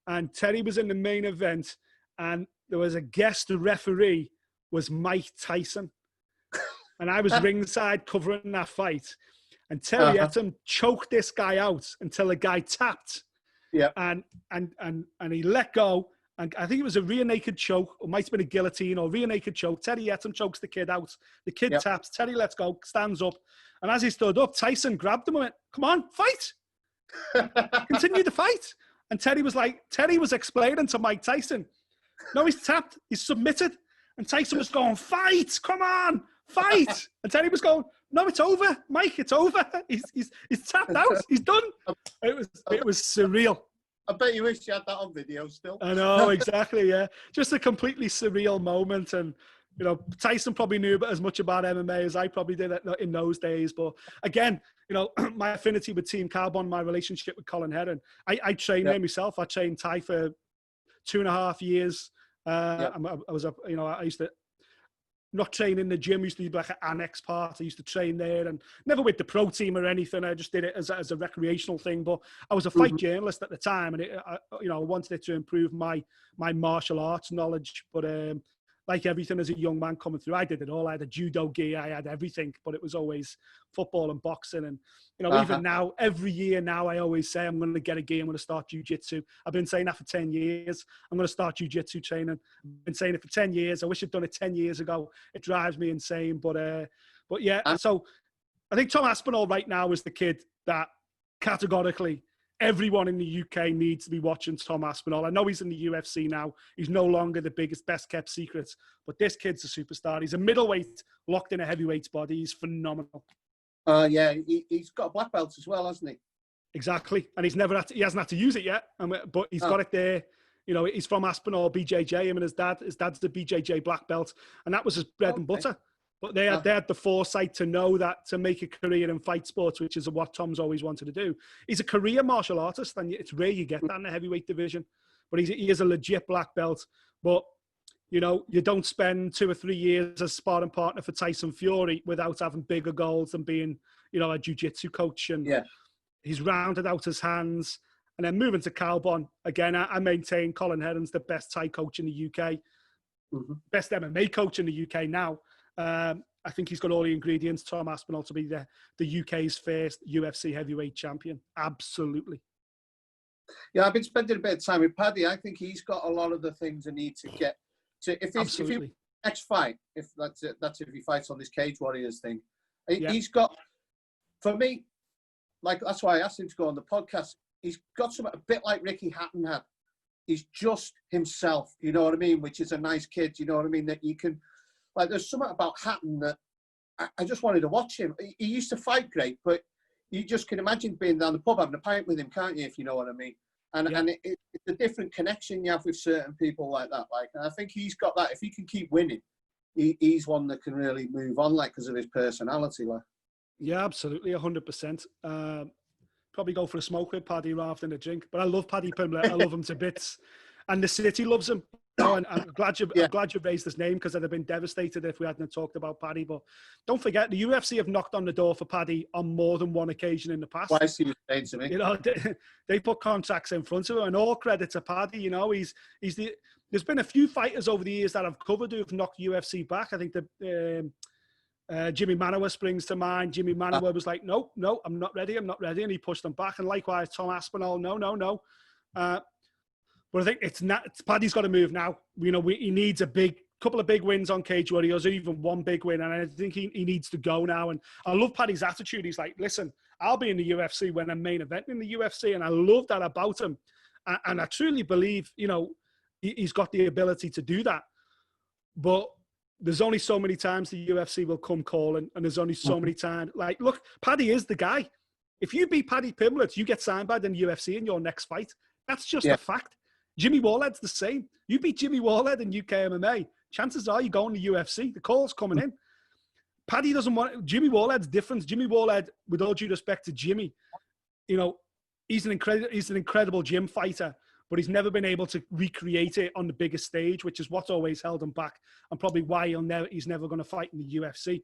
And Terry was in the main event, and there was a guest referee was Mike Tyson. And I was ringside covering that fight. And Terry Etam choked this guy out until the guy tapped. Yeah. And he let go. And I think it was a rear naked choke, or might have been a guillotine or rear naked choke. Terry Etam chokes the kid out. The kid taps. Terry lets go, stands up. And as he stood up, Tyson grabbed him and went, "Come on, fight. Continue the fight." And Terry was explaining to Mike Tyson, "No, he's tapped. He's submitted." And Tyson was going, "Fight. Come on, fight." And Terry was going, "No, it's over, Mike. It's over. He's tapped out. He's done." It was surreal. I bet you wish you had that on video still. I know, exactly, yeah. Just a completely surreal moment. And, you know, Tyson probably knew as much about MMA as I probably did in those days. But again, you know, my affinity with Team Carbon, my relationship with Colin Heron, I trained there myself. I trained Ty for 2.5 years. I used to not train in the gym. Used to be like an annex part. I used to train there, and never with the pro team or anything. I just did it as a recreational thing. But I was a fight journalist at the time, and I wanted it to improve my martial arts knowledge. But like everything as a young man coming through, I did it all. I had a judo gi, I had everything, but it was always football and boxing. And, you know, even now, every year now, I always say, I'm going to get a gi, I'm going to start jiu-jitsu. I've been saying that for 10 years. I'm going to start jiu-jitsu training. I've been saying it for 10 years. I wish I'd done it 10 years ago. It drives me insane. But yeah, so I think Tom Aspinall right now is the kid that categorically everyone in the UK needs to be watching Tom Aspinall. I know he's in the UFC now. He's no longer the biggest, best kept secret, but this kid's a superstar. He's a middleweight locked in a heavyweight's body. He's phenomenal. Yeah, he's got a black belt as well, hasn't he? Exactly. And he hasn't had to use it yet, but he's got it there. You know, he's from Aspinall, BJJ, him and his dad. His dad's the BJJ black belt, and that was his bread and butter. But they had the foresight to know that to make a career in fight sports, which is what Tom's always wanted to do. He's a career martial artist, and it's rare you get that in the heavyweight division. But he is a legit black belt. But, you know, you don't spend 2 or 3 years as sparring partner for Tyson Fury without having bigger goals than being, you know, a jiu-jitsu coach. And he's rounded out his hands. And then moving to Calbon, again, I maintain Colin Heron's the best Thai coach in the UK, best MMA coach in the UK now. I think he's got all the ingredients, Tom Aspinall, to be the UK's first UFC heavyweight champion. Absolutely. Yeah, I've been spending a bit of time with Paddy. I think he's got a lot of the things I need to get to. If he next fight, if that's if he fights on this Cage Warriors thing, he's got, for me, like that's why I asked him to go on the podcast. He's got something a bit like Ricky Hatton had. He's just himself, you know what I mean? Which is a nice kid, you know what I mean? That you can. Like, there's something about Hatton that I just wanted to watch him. He used to fight great, but you just can imagine being down the pub having a pint with him, can't you, if you know what I mean? And it's a different connection you have with certain people like that. Like, and I think he's got that. If he can keep winning, he's one that can really move on, like, because of his personality. Like. Yeah, absolutely, 100%. Probably go for a smoke with Paddy rather than a drink. But I love Paddy Pimblett. I love him to bits. And the city loves him. Oh, and I'm glad you raised his name, because I'd have been devastated if we hadn't talked about Paddy. But don't forget, the UFC have knocked on the door for Paddy on more than one occasion in the past. Why is he saying to me? You know, they put contracts in front of him, and all credit to Paddy. You know, there's been a few fighters over the years that I've covered who've knocked UFC back. I think Jimmy Manoa springs to mind. Jimmy Manoa was like, no, I'm not ready, and he pushed them back. And likewise, Tom Aspinall, no. But I think it's Paddy's got to move now. You know, he needs a couple of big wins on Cage Warriors, or even one big win. And I think he needs to go now. And I love Paddy's attitude. He's like, listen, I'll be in the UFC when I'm main eventing in the UFC. And I love that about him. And I truly believe, you know, he's got the ability to do that. But there's only so many times the UFC will come calling. And there's only so many times. Like, look, Paddy is the guy. If you beat Paddy Pimblett, you get signed by the UFC in your next fight. That's just a fact. Jimmy Warhead's the same. You beat Jimmy Warhead in UK MMA, chances are you're going to UFC. The call's coming in. Paddy doesn't want... Jimmy Warhead's different. Jimmy Warhead, with all due respect to Jimmy, you know, he's an incredible gym fighter, but he's never been able to recreate it on the biggest stage, which is what's always held him back and probably why he's never going to fight in the UFC.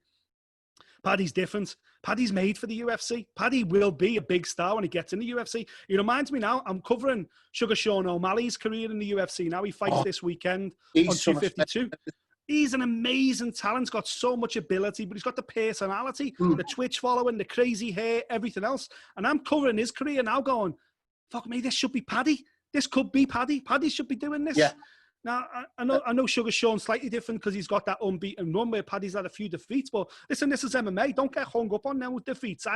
Paddy's different. Paddy's made for the UFC. Paddy will be a big star when he gets in the UFC. He reminds me now, I'm covering Sugar Sean O'Malley's career in the UFC now. He fights this weekend on 252. He's an amazing talent, got so much ability, but he's got the personality, the Twitch following, the crazy hair, everything else. And I'm covering his career now going, fuck me, this should be Paddy. This could be Paddy. Paddy should be doing this. Yeah. Now, I know Sugar Sean's slightly different because he's got that unbeaten run where Paddy's had a few defeats. But listen, this is MMA. Don't get hung up on them with defeats.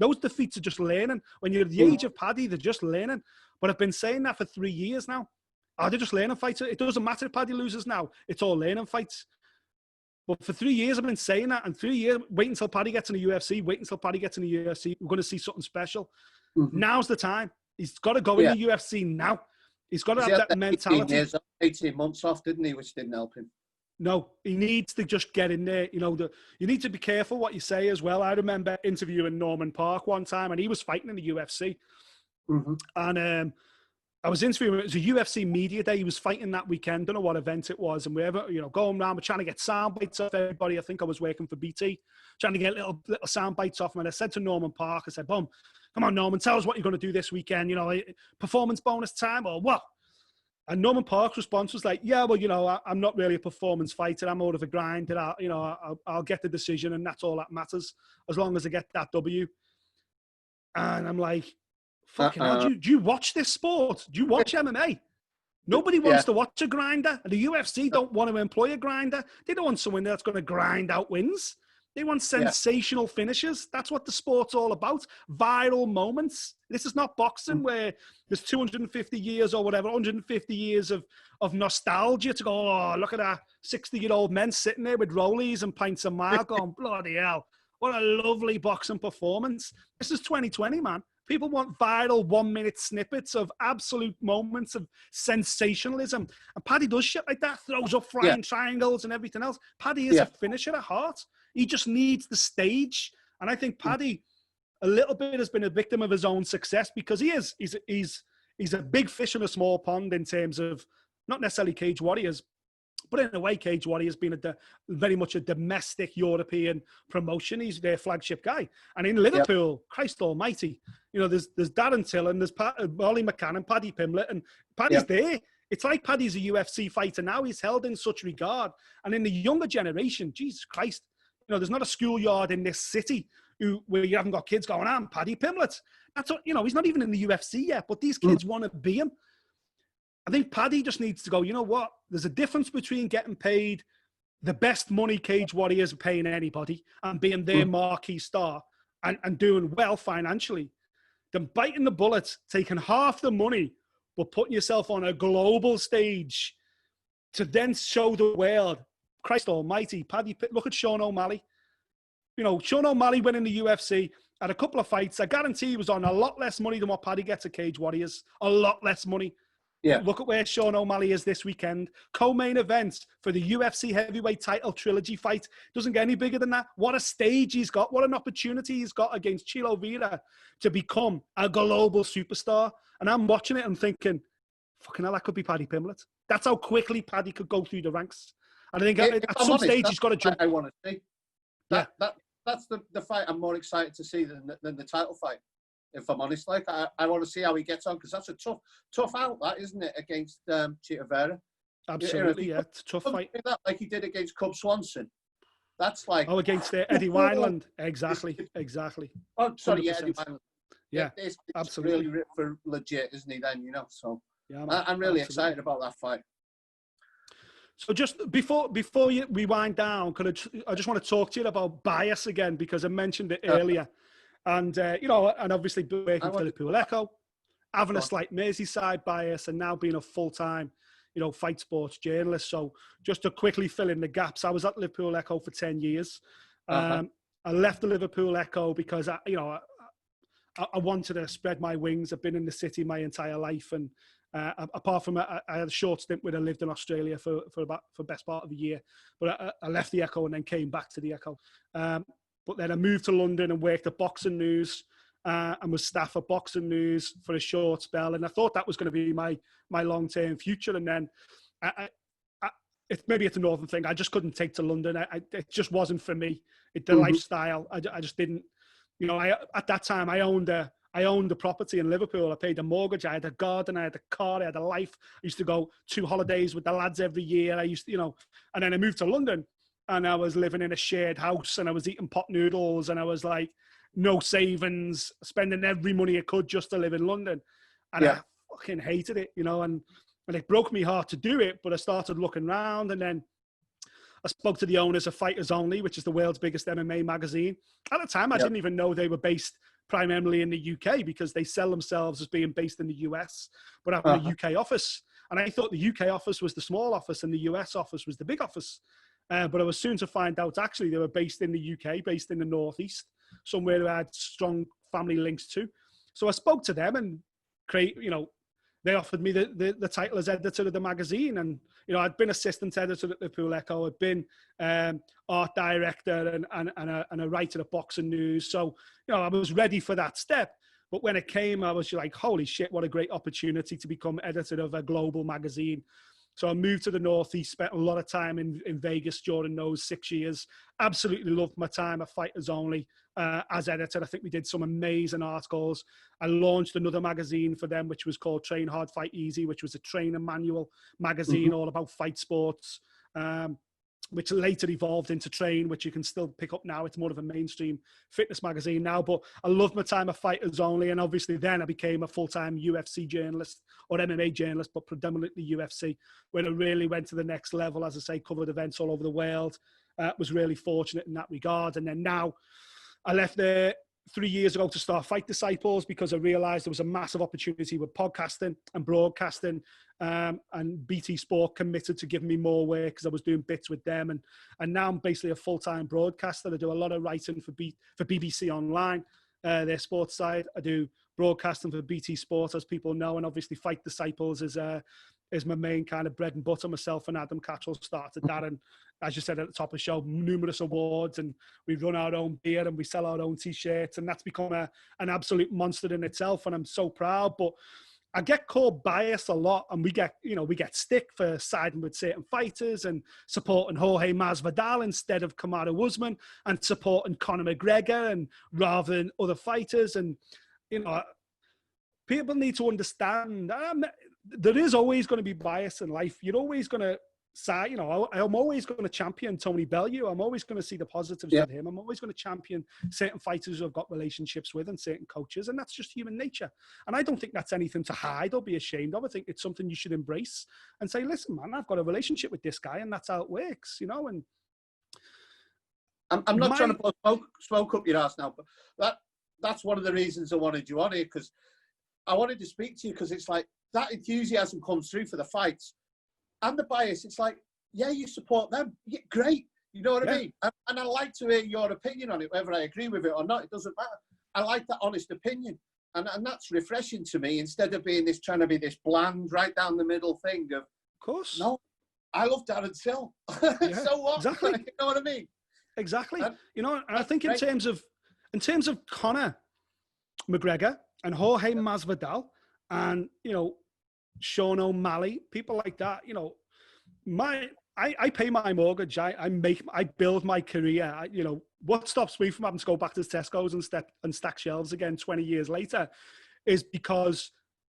Those defeats are just learning. When you're at the age of Paddy, they're just learning. But I've been saying that for 3 years now. They're just learning fights. It doesn't matter if Paddy loses now. It's all learning fights. But for 3 years, I've been saying that. And 3 years, wait until Paddy gets in the UFC. Wait until Paddy gets in the UFC. We're going to see something special. Now's the time. He's got to go in the UFC now. He's got to have that mentality. 18 months off, didn't he? Which didn't help him. No, he needs to just get in there. You know, you need to be careful what you say as well. I remember interviewing Norman Park one time, and he was fighting in the UFC. And I was interviewing him. It was a UFC media day. He was fighting that weekend. Don't know what event it was. And we're going around, we're trying to get sound bites off everybody. I think I was working for BT, trying to get little sound bites off him. And I said to Norman Park, I said, "Boom, come on, Norman, tell us what you're going to do this weekend. You know, performance bonus time or what?" And Norman Park's response was like, "Yeah, well, you know, I'm not really a performance fighter. I'm more of a grinder. I'll get the decision, and that's all that matters, as long as I get that W." And I'm like, fucking hell, do you watch this sport? Do you watch MMA? Nobody wants to watch a grinder. And the UFC don't want to employ a grinder. They don't want someone that's going to grind out wins. They want sensational finishes. That's what the sport's all about. Viral moments. This is not boxing where there's 250 years or whatever, 150 years of nostalgia to go, oh, look at that 60-year-old men sitting there with rollies and pints of mild going, bloody hell. What a lovely boxing performance. This is 2020, man. People want viral 1-minute snippets of absolute moments of sensationalism. And Paddy does shit like that, throws up flying triangles and everything else. Paddy is a finisher at heart. He just needs the stage. And I think Paddy, a little bit, has been a victim of his own success because he's a big fish in a small pond in terms of not necessarily Cage Warriors, but in a way, Cage Warriors being very much a domestic European promotion. He's their flagship guy. And in Liverpool, Christ almighty, you know, there's Darren Till, there's Ollie McCann, Paddy Pimblett, and Paddy's there. It's like Paddy's a UFC fighter now. He's held in such regard. And in the younger generation, Jesus Christ, you know, there's not a schoolyard in this city where you haven't got kids going, I'm Paddy Pimblett. That's what, you know, he's not even in the UFC yet, but these kids want to be him. I think Paddy just needs to go, you know what? There's a difference between getting paid the best money Cage Warriors are paying anybody and being their marquee star and doing well financially than biting the bullet, taking half the money, but putting yourself on a global stage to then show the world, Christ almighty, Paddy, look at Sean O'Malley. You know, Sean O'Malley went in the UFC, had a couple of fights. I guarantee he was on a lot less money than what Paddy gets at Cage Warriors. A lot less money. Yeah. Look at where Sean O'Malley is this weekend. Co-main event for the UFC heavyweight title trilogy fight. Doesn't get any bigger than that. What a stage he's got. What an opportunity he's got against Chilo Vera to become a global superstar. And I'm watching it and thinking, fucking hell, that could be Paddy Pimblett. That's how quickly Paddy could go through the ranks. And I think at some stage he's got to jump. I want to see. That's the fight I'm more excited to see than the title fight. If I'm honest, like I want to see how he gets on because that's a tough out, that isn't it, against Chito Vera? Absolutely, yeah, it's a tough fight. That, like he did against Cub Swanson. That's like against Eddie Wineland, exactly. Oh, sorry, Eddie Wineland. Yeah, it's absolutely. Really for legit, isn't he? Then you know, so yeah, I'm really excited about that fight. So just before we wind down, I just want to talk to you about bias again because I mentioned it earlier. And, you know, and obviously working for Liverpool Echo, having a slight Merseyside bias and now being a full-time, you know, fight sports journalist. So just to quickly fill in the gaps, I was at Liverpool Echo for 10 years. I left the Liverpool Echo because, I wanted to spread my wings. I've been in the city my entire life. And apart from I had a short stint where I lived in Australia for best part of a year. But I left the Echo and then came back to the Echo. But then I moved to London and worked at Boxing News. and was staff at Boxing News for a short spell. And I thought that was going to be my long-term future. And then maybe it's a northern thing. I just couldn't take to London. It just wasn't for me. The lifestyle, I just didn't, you know, at that time I owned a property in Liverpool. I paid a mortgage. I had a garden. I had a car. I had a life. I used to go 2 holidays with the lads every year. I used to, you know, and then I moved to London and I was living in a shared house and I was eating pot noodles and I was like, no savings, spending every money I could just to live in London. And I fucking hated it, you know, and it broke me heart to do it, but I started looking around and then I spoke to the owners of Fighters Only, which is the world's biggest MMA magazine. At the time, I didn't even know they were based primarily in the UK because they sell themselves as being based in the US, but having a UK office. And I thought the UK office was the small office and the US office was the big office. But I was soon to find out actually they were based in the UK, based in the Northeast, somewhere who had strong family links to. So I spoke to them and they offered me the title as editor of the magazine. And, you know, I'd been assistant editor at Liverpool Echo. I'd been art director and a writer at Boxing News. So, you know, I was ready for that step. But when it came, I was like, holy shit, what a great opportunity to become editor of a global magazine. So I moved to the Northeast, spent a lot of time in Vegas during those 6 years. Absolutely loved my time at Fighters Only as editor. I think we did some amazing articles. I launched another magazine for them, which was called Train Hard, Fight Easy, which was a training manual magazine all about fight sports, which later evolved into Train, which you can still pick up now. It's more of a mainstream fitness magazine now, but I loved my time at Fighters Only. And obviously then I became a full-time UFC journalist or MMA journalist, but predominantly UFC, when I really went to the next level, as I say, covered events all over the world. Was really fortunate in that regard. And then now I left there 3 years ago to start Fight Disciples because I realized there was a massive opportunity with podcasting and broadcasting, and BT Sport committed to giving me more work because I was doing bits with them. And now I'm basically a full-time broadcaster. I do a lot of writing for BBC Online, their sports side. I do broadcasting for BT Sport, as people know, and obviously Fight Disciples is my main kind of bread and butter. Myself and Adam Catchell started that, and as you said at the top of the show, numerous awards, and we run our own beer and we sell our own t-shirts, and that's become an absolute monster in itself, and I'm so proud. But I get called biased a lot, and we get stick for siding with certain fighters and supporting Jorge Masvidal instead of Kamaru Usman, and supporting Conor McGregor and rather than other fighters. And you know, people need to understand there is always going to be bias in life. You're always going to say, you know, I'm always going to champion Tony Bellew. I'm always going to see the positives with him. I'm always going to champion certain fighters who I've got relationships with and certain coaches. And that's just human nature. And I don't think that's anything to hide or be ashamed of. I think it's something you should embrace and say, listen, man, I've got a relationship with this guy and that's how it works, you know. And I'm not trying to blow smoke up your ass now, but that's one of the reasons I wanted you on here, because I wanted to speak to you, because it's like that enthusiasm comes through for the fights and the bias. It's like, yeah, you support them. Yeah, great. You know what I mean? And I like to hear your opinion on it, whether I agree with it or not. It doesn't matter. I like that honest opinion. And that's refreshing to me, instead of being trying to be this bland, right down the middle thing of course. No, I love Darren Till. Yeah, so what? Exactly. You know what I mean? Exactly. You know, and I think in terms of Conor McGregor and Jorge Masvidal and, you know, Sean O'Malley, people like that, you know, I pay my mortgage. I build my career. You know, what stops me from having to go back to Tesco's and stack shelves again 20 years later is because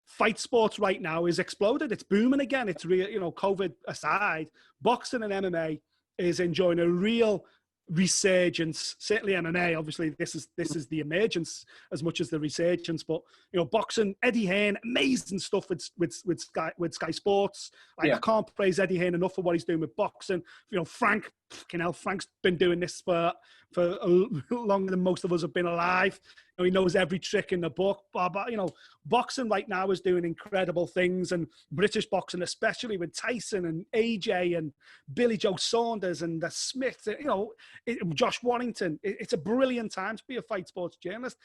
fight sports right now is exploded. It's booming again. It's real, you know, COVID aside, boxing and MMA is enjoying a real resurgence. Certainly MMA, obviously this is the emergence as much as the resurgence, but you know, boxing, Eddie Hearn, amazing stuff with Sky Sports. Like, I can't praise Eddie Hearn enough for what he's doing with boxing. You know, Frank's been doing this for longer than most of us have been alive. You know, he knows every trick in the book. But you know, boxing right now is doing incredible things, and British boxing, especially with Tyson and AJ and Billy Joe Saunders and the Smiths, you know, Josh Warrington. It's a brilliant time to be a fight sports journalist.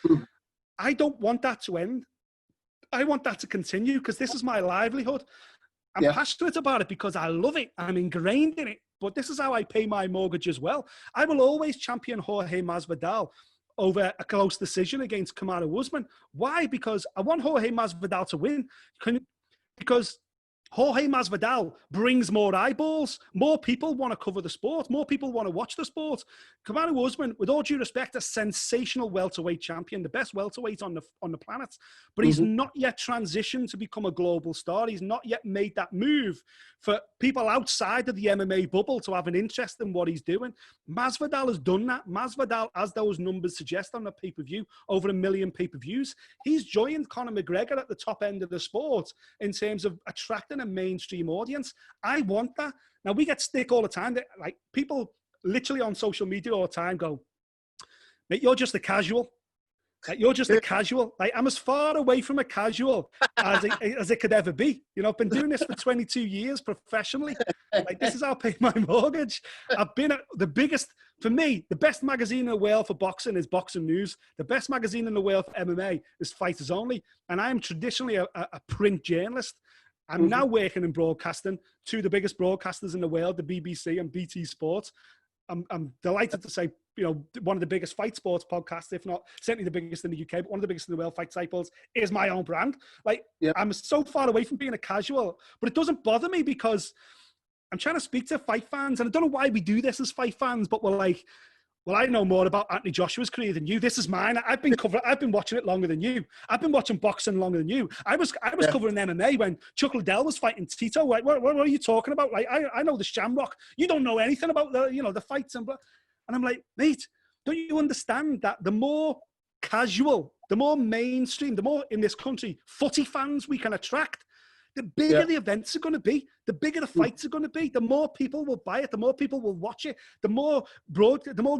I don't want that to end. I want that to continue, because this is my livelihood. I'm passionate about it because I love it. I'm ingrained in it. But this is how I pay my mortgage as well. I will always champion Jorge Masvidal over a close decision against Kamaru Usman. Why? Because I want Jorge Masvidal to win. Because Jorge Masvidal brings more eyeballs. More people want to cover the sport. More people want to watch the sport. Kamaru Usman, with all due respect, a sensational welterweight champion, the best welterweight on the planet. But he's not yet transitioned to become a global star. He's not yet made that move for people outside of the MMA bubble to have an interest in what he's doing. Masvidal has done that. Masvidal, as those numbers suggest on the pay-per-view, over 1 million pay-per-views. He's joined Conor McGregor at the top end of the sport in terms of attracting a mainstream audience. I want that. Now, we get stick all the time. That, like, people literally on social media all the time go, mate, you're just a casual. Like, you're just a casual. Like, I'm as far away from a casual as it could ever be. You know, I've been doing this for 22 years professionally. Like, this is how I pay my mortgage. I've been at the biggest, for me, the best magazine in the world for boxing is Boxing News. The best magazine in the world for MMA is Fighters Only. And I am traditionally a print journalist. I'm now working in broadcasting, two of the biggest broadcasters in the world, the BBC and BT Sport. I'm delighted to say, you know, one of the biggest fight sports podcasts, if not certainly the biggest in the UK, but one of the biggest in the world, Fight Cycles, is my own brand. Like, I'm so far away from being a casual, but it doesn't bother me because I'm trying to speak to fight fans, and I don't know why we do this as fight fans, but we're like, well, I know more about Anthony Joshua's career than you. This is mine. I've been watching it longer than you. I've been watching boxing longer than you. I was covering MMA when Chuck Liddell was fighting Tito. Like, what are you talking about? Like, I know the Shamrock. You don't know anything about the fights and I'm like, mate, don't you understand that the more casual, the more mainstream, the more in this country footy fans we can attract, the bigger the events are going to be, the bigger the fights are going to be, the more people will buy it, the more people will watch it, the more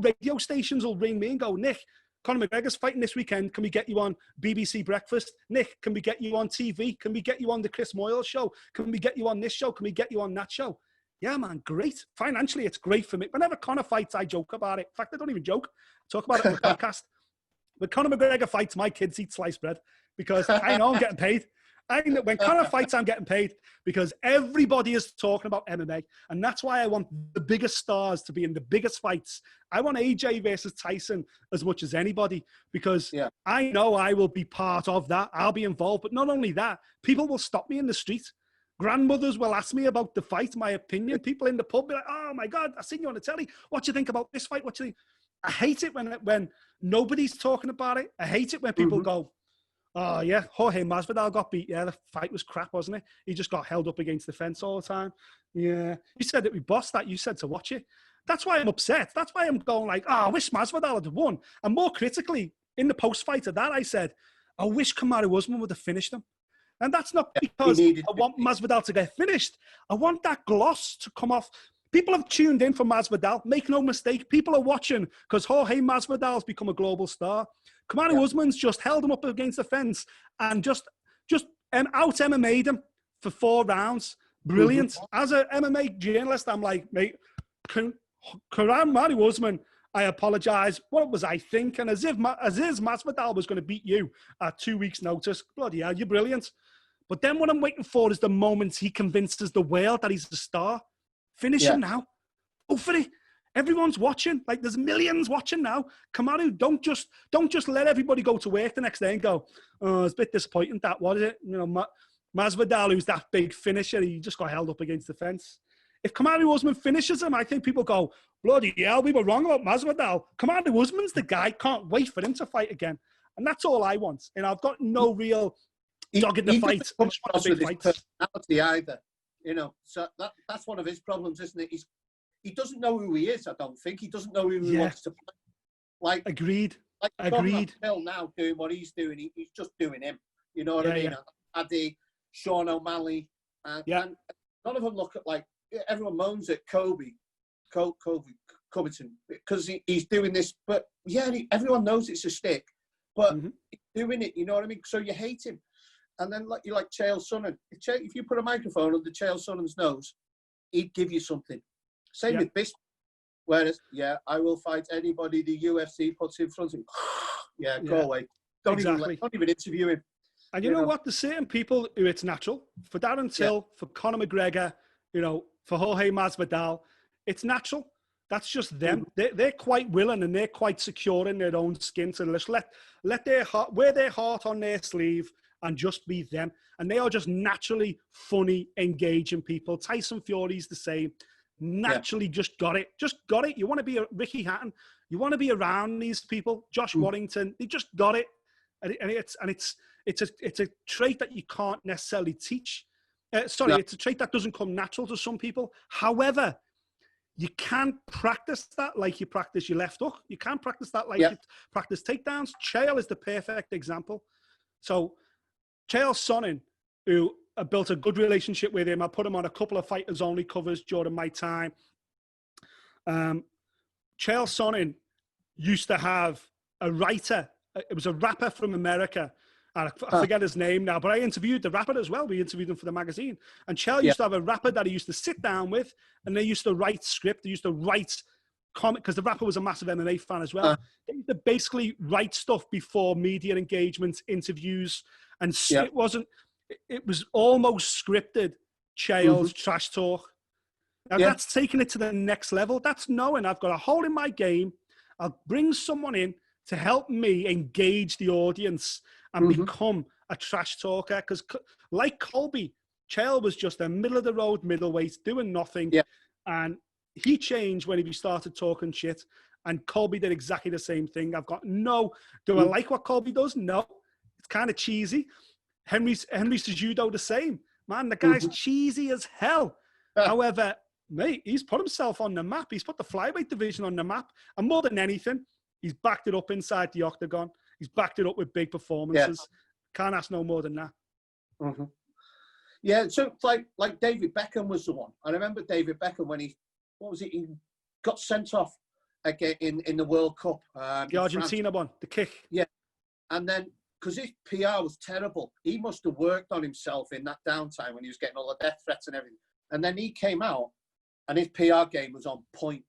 radio stations will ring me and go, Nick, Conor McGregor's fighting this weekend. Can we get you on BBC Breakfast? Nick, can we get you on TV? Can we get you on the Chris Moyle show? Can we get you on this show? Can we get you on that show? Yeah, man, great. Financially, it's great for me. Whenever Conor fights, I joke about it. In fact, I don't even joke. I talk about it on the podcast. When Conor McGregor fights, my kids eat sliced bread because I know I'm getting paid. I know when Conor fights, I'm getting paid because everybody is talking about MMA. And that's why I want the biggest stars to be in the biggest fights. I want AJ versus Tyson as much as anybody because I know I will be part of that. I'll be involved. But not only that, people will stop me in the street. Grandmothers will ask me about the fight, my opinion. People in the pub be like, oh my God, I've seen you on the telly. What do you think about this fight? What do you think? I hate it when nobody's talking about it. I hate it when people go, oh yeah, Jorge Masvidal got beat. Yeah, the fight was crap, wasn't it? He just got held up against the fence all the time. Yeah. You said that we bossed that. You said to watch it. That's why I'm upset. That's why I'm going like, oh, I wish Masvidal had won. And more critically, in the post-fight of that, I said, I wish Kamaru Usman would have finished him. And that's not because I want Masvidal to get finished. I want that gloss to come off. People have tuned in for Masvidal. Make no mistake. People are watching because Jorge Masvidal's become a global star. Kamaru Usman's just held him up against the fence and just out MMA'd him for 4 rounds. Brilliant. As an MMA journalist, I'm like, mate, Kamaru Usman, I apologize. What was I thinking? As if Masvidal was going to beat you at 2 weeks' notice. Bloody hell, you're brilliant. But then what I'm waiting for is the moment he convinces the world that he's a star. Finish him now. Go for it. Everyone's watching. Like, there's millions watching now. Kamaru, don't just let everybody go to work the next day and go, oh, it's a bit disappointing that, what is it? You know, Masvidal, who's that big finisher, he just got held up against the fence. If Kamaru Usman finishes him, I think people go, bloody hell, we were wrong about Masvidal. Kamaru Usman's the guy. Can't wait for him to fight again. And that's all I want. And I've got no real dog in the fight. I just want a big fight. Personality either. You know, so that's one of his problems, isn't it? He doesn't know who he is, I don't think. He doesn't know who he wants to play. Like, agreed. Like, agreed. Phil now doing what he's doing, he's just doing him. You know what I mean? Addy, Sean O'Malley, and none of them look at, like, everyone moans at Covington because he's doing this, but everyone knows it's a stick, but he's doing it. You know what I mean? So you hate him. And then, like, you're like Chael Sonnen. If you put a microphone under Chael Sonnen's nose, he'd give you something. Same with Bisping. Whereas, I will fight anybody the UFC puts in front of me. Go away. Don't even interview him. And you know what? There's certain people who it's natural. For Darren Till, for Conor McGregor, you know, for Jorge Masvidal, it's natural. That's just them. They're quite willing and they're quite secure in their own skin to just let their heart, wear their heart on their sleeve and just be them. And they are just naturally funny, engaging people. Tyson Fury's the same. Naturally just got it. Just got it. You want to be a Ricky Hatton. You want to be around these people. Josh Warrington. They just got it. And it's a trait that you can't necessarily teach. It's a trait that doesn't come natural to some people. However, you can practice that like you practice your left hook. You can practice that like you practice takedowns. Chael is the perfect example. So Chael Sonnen, who I built a good relationship with him. I put him on a couple of fighters only covers during my time. Chael Sonnen used to have a writer. It was a rapper from America. I forget his name now, but I interviewed the rapper as well. We interviewed him for the magazine. And Chael used to have a rapper that he used to sit down with, and they used to write script. They used to write comic, because the rapper was a massive MMA fan as well. They used to basically write stuff before media engagements, interviews, and it was almost scripted, Chael's trash talk. Now that's taking it to the next level. That's knowing I've got a hole in my game. I'll bring someone in to help me engage the audience and become a trash talker. Because like Colby, Chael was just a middle-of-the-road middleweight doing nothing. And he changed when he started talking shit. And Colby did exactly the same thing. I've got do I like what Colby does? No. It's kind of cheesy. Henry Cejudo the same. Man, the guy's cheesy as hell. However, mate, he's put himself on the map. He's put the flyweight division on the map. And more than anything, he's backed it up inside the octagon. He's backed it up with big performances. Can't ask no more than that. Yeah, so like David Beckham was the one. I remember David Beckham when he got sent off again in the World Cup. The Argentina one, the kick. Yeah, and then because his PR was terrible, he must have worked on himself in that downtime when he was getting all the death threats and everything. And then he came out, and his PR game was on point.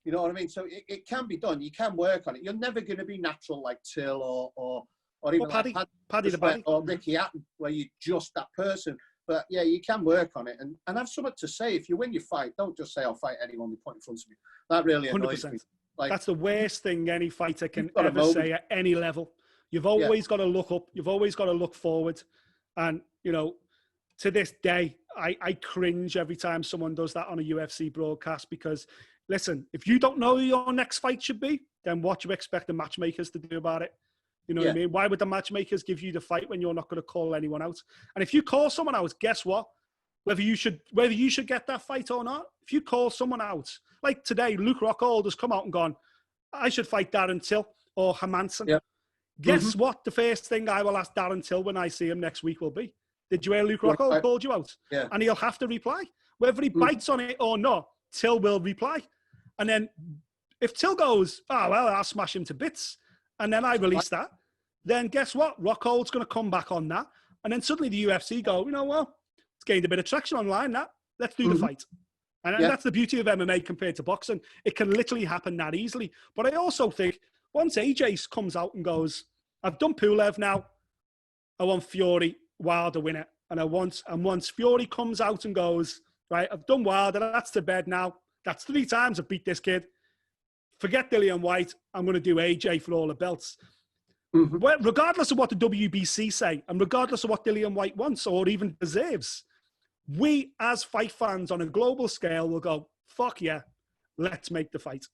You know what I mean? So it can be done. You can work on it. You're never going to be natural like Till or even Paddy the Paddy or Ricky Hatton, where you're just that person. But yeah, you can work on it and have something to say. If you win your fight, don't just say I'll fight anyone you put in front of me. That really annoys 100%. me. Like, that's the worst thing any fighter can ever say at any level. You've always got to look up. You've always got to look forward. And, you know, to this day, I cringe every time someone does that on a UFC broadcast because, listen, if you don't know who your next fight should be, then what do you expect the matchmakers to do about it? You know what I mean? Why would the matchmakers give you the fight when you're not going to call anyone out? And if you call someone out, guess what? Whether you should get that fight or not, if you call someone out, like today, Luke Rockhold has come out and gone, I should fight Darren Till or Hermanson. Yeah. Guess what? The first thing I will ask Darren Till when I see him next week will be, did you hear Luke Rockhold called you out? Yeah. And he'll have to reply. Whether he bites on it or not, Till will reply. And then if Till goes, oh, well, I'll smash him to bits, and then I release that, then guess what? Rockhold's going to come back on that. And then suddenly the UFC go, you know what? It's gained a bit of traction online, that. Let's do the fight. And that's the beauty of MMA compared to boxing. It can literally happen that easily. But I also think once AJ comes out and goes, I've done Pulev now. I want Fury, Wilder win it. And once Fury comes out and goes, right, I've done Wilder, that's to bed now. That's 3 times I've beat this kid. Forget Dillian White. I'm going to do AJ for all the belts. Well, regardless of what the WBC say, and regardless of what Dillian White wants or even deserves, we as fight fans on a global scale will go, fuck yeah, let's make the fight.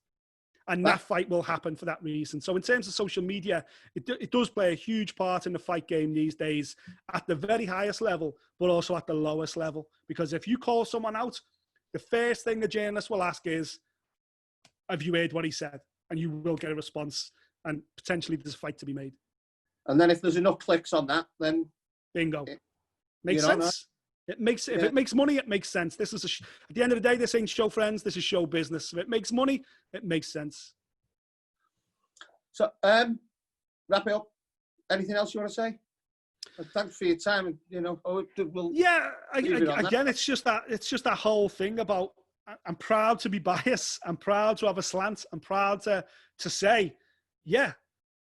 And that fight will happen for that reason. So in terms of social media, it does play a huge part in the fight game these days at the very highest level, but also at the lowest level. Because if you call someone out, the first thing the journalist will ask is, have you heard what he said? And you will get a response. And potentially there's a fight to be made. And then if there's enough clicks on that, then bingo. Makes sense. It makes if it makes money, it makes sense. This is at the end of the day, this ain't show friends. This is show business. If it makes money, it makes sense. So wrap it up. Anything else you want to say? Thanks for your time. And again, it's just that whole thing about. I'm proud to be biased. I'm proud to have a slant. I'm proud to say, yeah,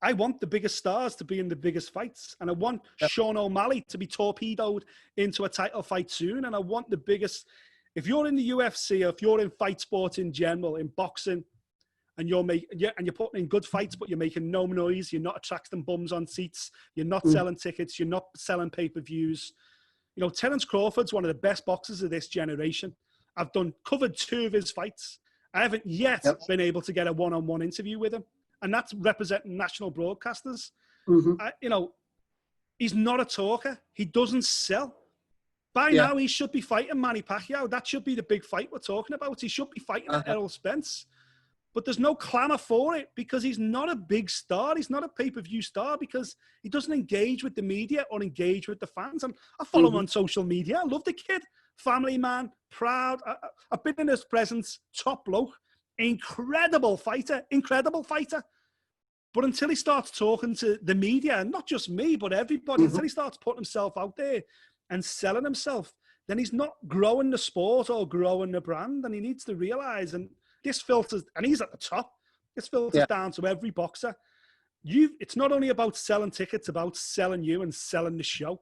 I want the biggest stars to be in the biggest fights. And I want Sean O'Malley to be torpedoed into a title fight soon. And I want the biggest if you're in the UFC or if you're in fight sports in general, in boxing, and you're putting in good fights, but you're making no noise, you're not attracting bums on seats, you're not selling tickets, you're not selling pay-per-views. You know, Terence Crawford's one of the best boxers of this generation. I've covered 2 of his fights. I haven't yet been able to get a one-on-one interview with him, and that's representing national broadcasters. You know, he's not a talker. He doesn't sell. By now, he should be fighting Manny Pacquiao. That should be the big fight we're talking about. He should be fighting Errol Spence. But there's no clamour for it because he's not a big star. He's not a pay-per-view star because he doesn't engage with the media or engage with the fans. And I follow him on social media. I love the kid. Family man, proud. I've been in his presence, top bloke. Incredible fighter. But until he starts talking to the media, and not just me, but everybody, until he starts putting himself out there and selling himself, then he's not growing the sport or growing the brand. And he needs to realise, and this filters, and he's at the top, this filters down to every boxer. It's not only about selling tickets, about selling you and selling the show.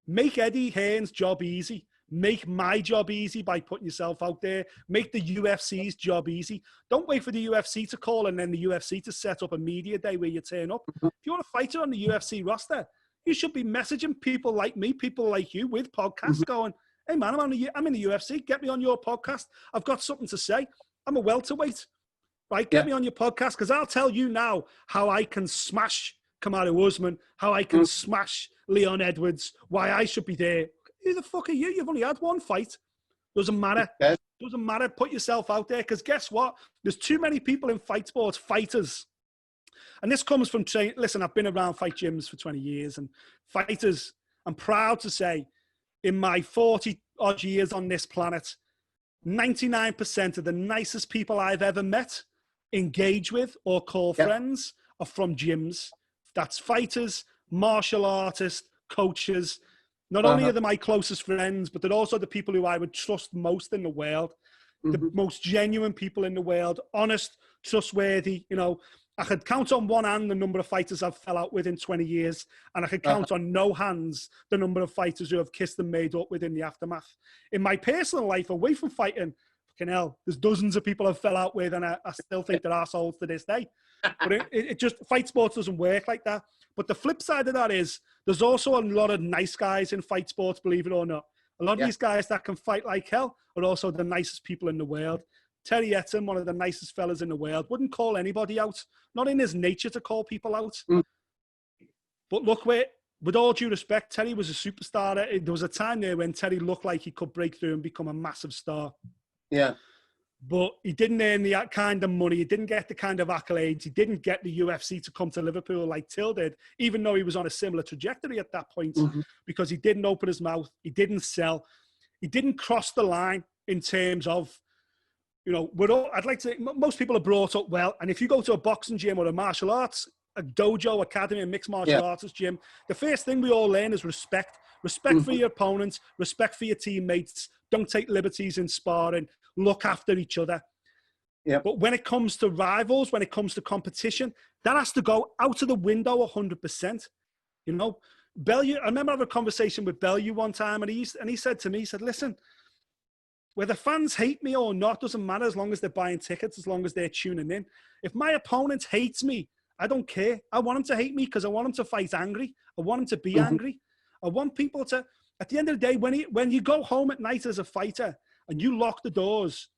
Make Eddie Hearn's job easy. Make my job easy by putting yourself out there. Make the UFC's job easy. Don't wait for the UFC to call and then the UFC to set up a media day where you turn up. If you're a fighter on the UFC roster, you should be messaging people like me, people like you with podcasts going, hey man, I'm in the UFC. Get me on your podcast. I've got something to say. I'm a welterweight, right? Get me on your podcast because I'll tell you now how I can smash Kamaru Usman, how I can smash Leon Edwards, why I should be there. Who the fuck are you? You've only had one fight. Doesn't matter. Doesn't matter. Put yourself out there because guess what? There's too many people in fight sports, fighters. And this comes from training. Listen, I've been around fight gyms for 20 years and fighters, I'm proud to say, in my 40 odd years on this planet, 99% of the nicest people I've ever met, engage with, or call friends are from gyms. That's fighters, martial artists, coaches. Not only are they my closest friends, but they're also the people who I would trust most in the world. The most genuine people in the world, honest, trustworthy. You know, I could count on one hand the number of fighters I've fell out with in 20 years, and I could count on no hands the number of fighters who have kissed and made up with in the aftermath. In my personal life, away from fighting, fucking hell, there's dozens of people I've fell out with, and I still think they're assholes to this day. But it just, fight sports doesn't work like that. But the flip side of that is, there's also a lot of nice guys in fight sports, believe it or not. A lot of these guys that can fight like hell are also the nicest people in the world. Terry Etten, one of the nicest fellas in the world, wouldn't call anybody out. Not in his nature to call people out. But look, with all due respect, Terry was a superstar. There was a time there when Terry looked like he could break through and become a massive star. Yeah. But he didn't earn the kind of money. He didn't get the kind of accolades. He didn't get the UFC to come to Liverpool like Till did, even though he was on a similar trajectory at that point, because he didn't open his mouth. He didn't sell. He didn't cross the line in terms of, you know, I'd like to, most people are brought up well. And if you go to a boxing gym or a martial arts, a dojo, academy, a mixed martial arts gym, the first thing we all learn is respect. Respect for your opponents, respect for your teammates. Don't take liberties in sparring. Look after each other. But when it comes to rivals, when it comes to competition, that has to go out of the window 100%. You know, Bellew, I remember having a conversation with Bellew one time, and he said to me, he said, listen, whether fans hate me or not doesn't matter as long as they're buying tickets, as long as they're tuning in. If my opponent hates me, I don't care. I want him to hate me because I want him to fight angry. I want him to be angry. I want people to, at the end of the day, when you go home at night as a fighter and you lock the doors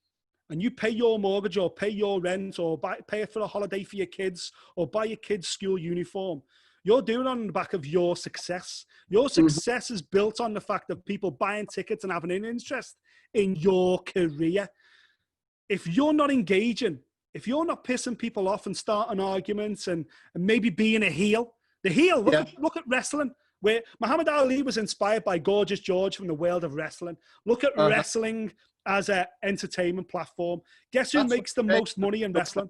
and you pay your mortgage or pay your rent or pay for a holiday for your kids or buy your kids' school uniform, you're doing it on the back of your success. Your success is built on the fact of people buying tickets and having an interest in your career. If you're not engaging, if you're not pissing people off and starting arguments and maybe being a heel, look at wrestling, where Muhammad Ali was inspired by Gorgeous George from the world of wrestling. Look at wrestling as an entertainment platform. Guess who makes the most money in wrestling?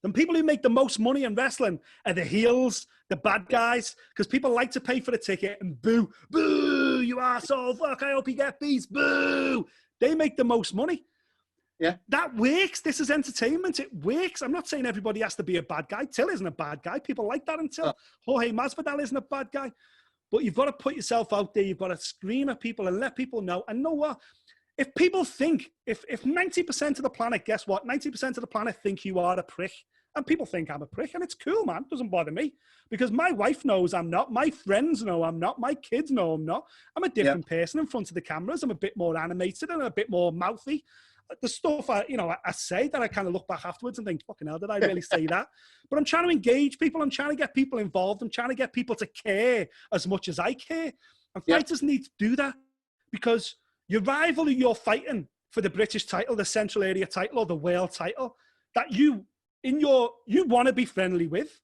The people who make the most money in wrestling are the heels, the bad guys, because people like to pay for the ticket and boo, boo, you arsehole, fuck, I hope you get beat, boo. They make the most money. Yeah. That works. This is entertainment. It works. I'm not saying everybody has to be a bad guy. Till isn't a bad guy. People like that until Jorge Masvidal isn't a bad guy. But you've got to put yourself out there. You've got to scream at people and let people know. And know what? if people think, if 90% of the planet, guess what? 90% of the planet think you are a prick. And people think I'm a prick, and it's cool, man. It doesn't bother me because my wife knows I'm not. My friends know I'm not. My kids know I'm not. I'm a different person in front of the cameras. I'm a bit more animated and a bit more mouthy. The stuff I say that I kind of look back afterwards and think, fucking hell, did I really say that? But I'm trying to engage people. I'm trying to get people involved. I'm trying to get people to care as much as I care. And fighters need to do that because your rival who you're fighting for the British title, the Central Area title, or the world title, that you want to be friendly with,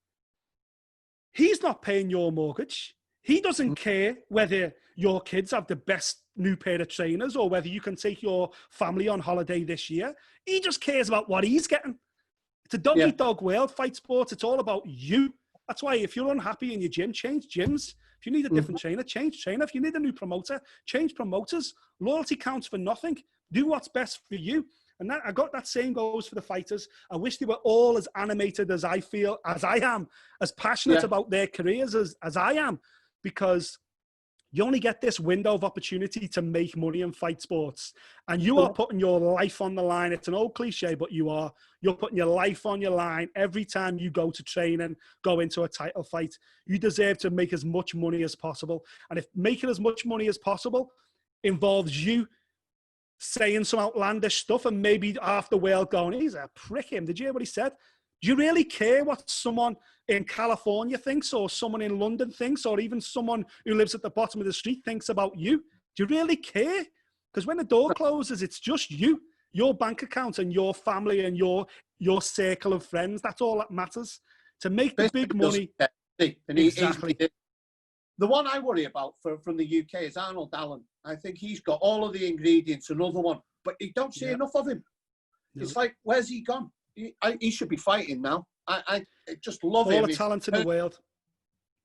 he's not paying your mortgage. He doesn't care whether your kids have the best new pair of trainers or whether you can take your family on holiday this year. He just cares about what he's getting. It's a dog-eat-dog world, fight sports. It's all about you. That's why if you're unhappy in your gym, change gyms. If you need a different trainer, change trainer. If you need a new promoter, change promoters. Loyalty counts for nothing. Do what's best for you. And I got that same goes for the fighters. I wish they were all as animated as I feel, as I am, as passionate about their careers as I am, because you only get this window of opportunity to make money in fight sports. And you are putting your life on the line. It's an old cliche, but you're putting your life on your line every time you go to train and go into a title fight. You deserve to make as much money as possible. And if making as much money as possible involves you saying some outlandish stuff and maybe half the world going, he's a prick him. Did you hear what he said? Do you really care what someone in California thinks or someone in London thinks or even someone who lives at the bottom of the street thinks about you? Do you really care? Because when the door closes, it's just you, your bank account and your family and your circle of friends. That's all that matters. To make the big money. Exactly. The one I worry about from the UK is Arnold Allen. I think he's got all of the ingredients, another one, but you don't see enough of him. No. It's like, where's he gone? He should be fighting now. I just love him. All the talent in the world.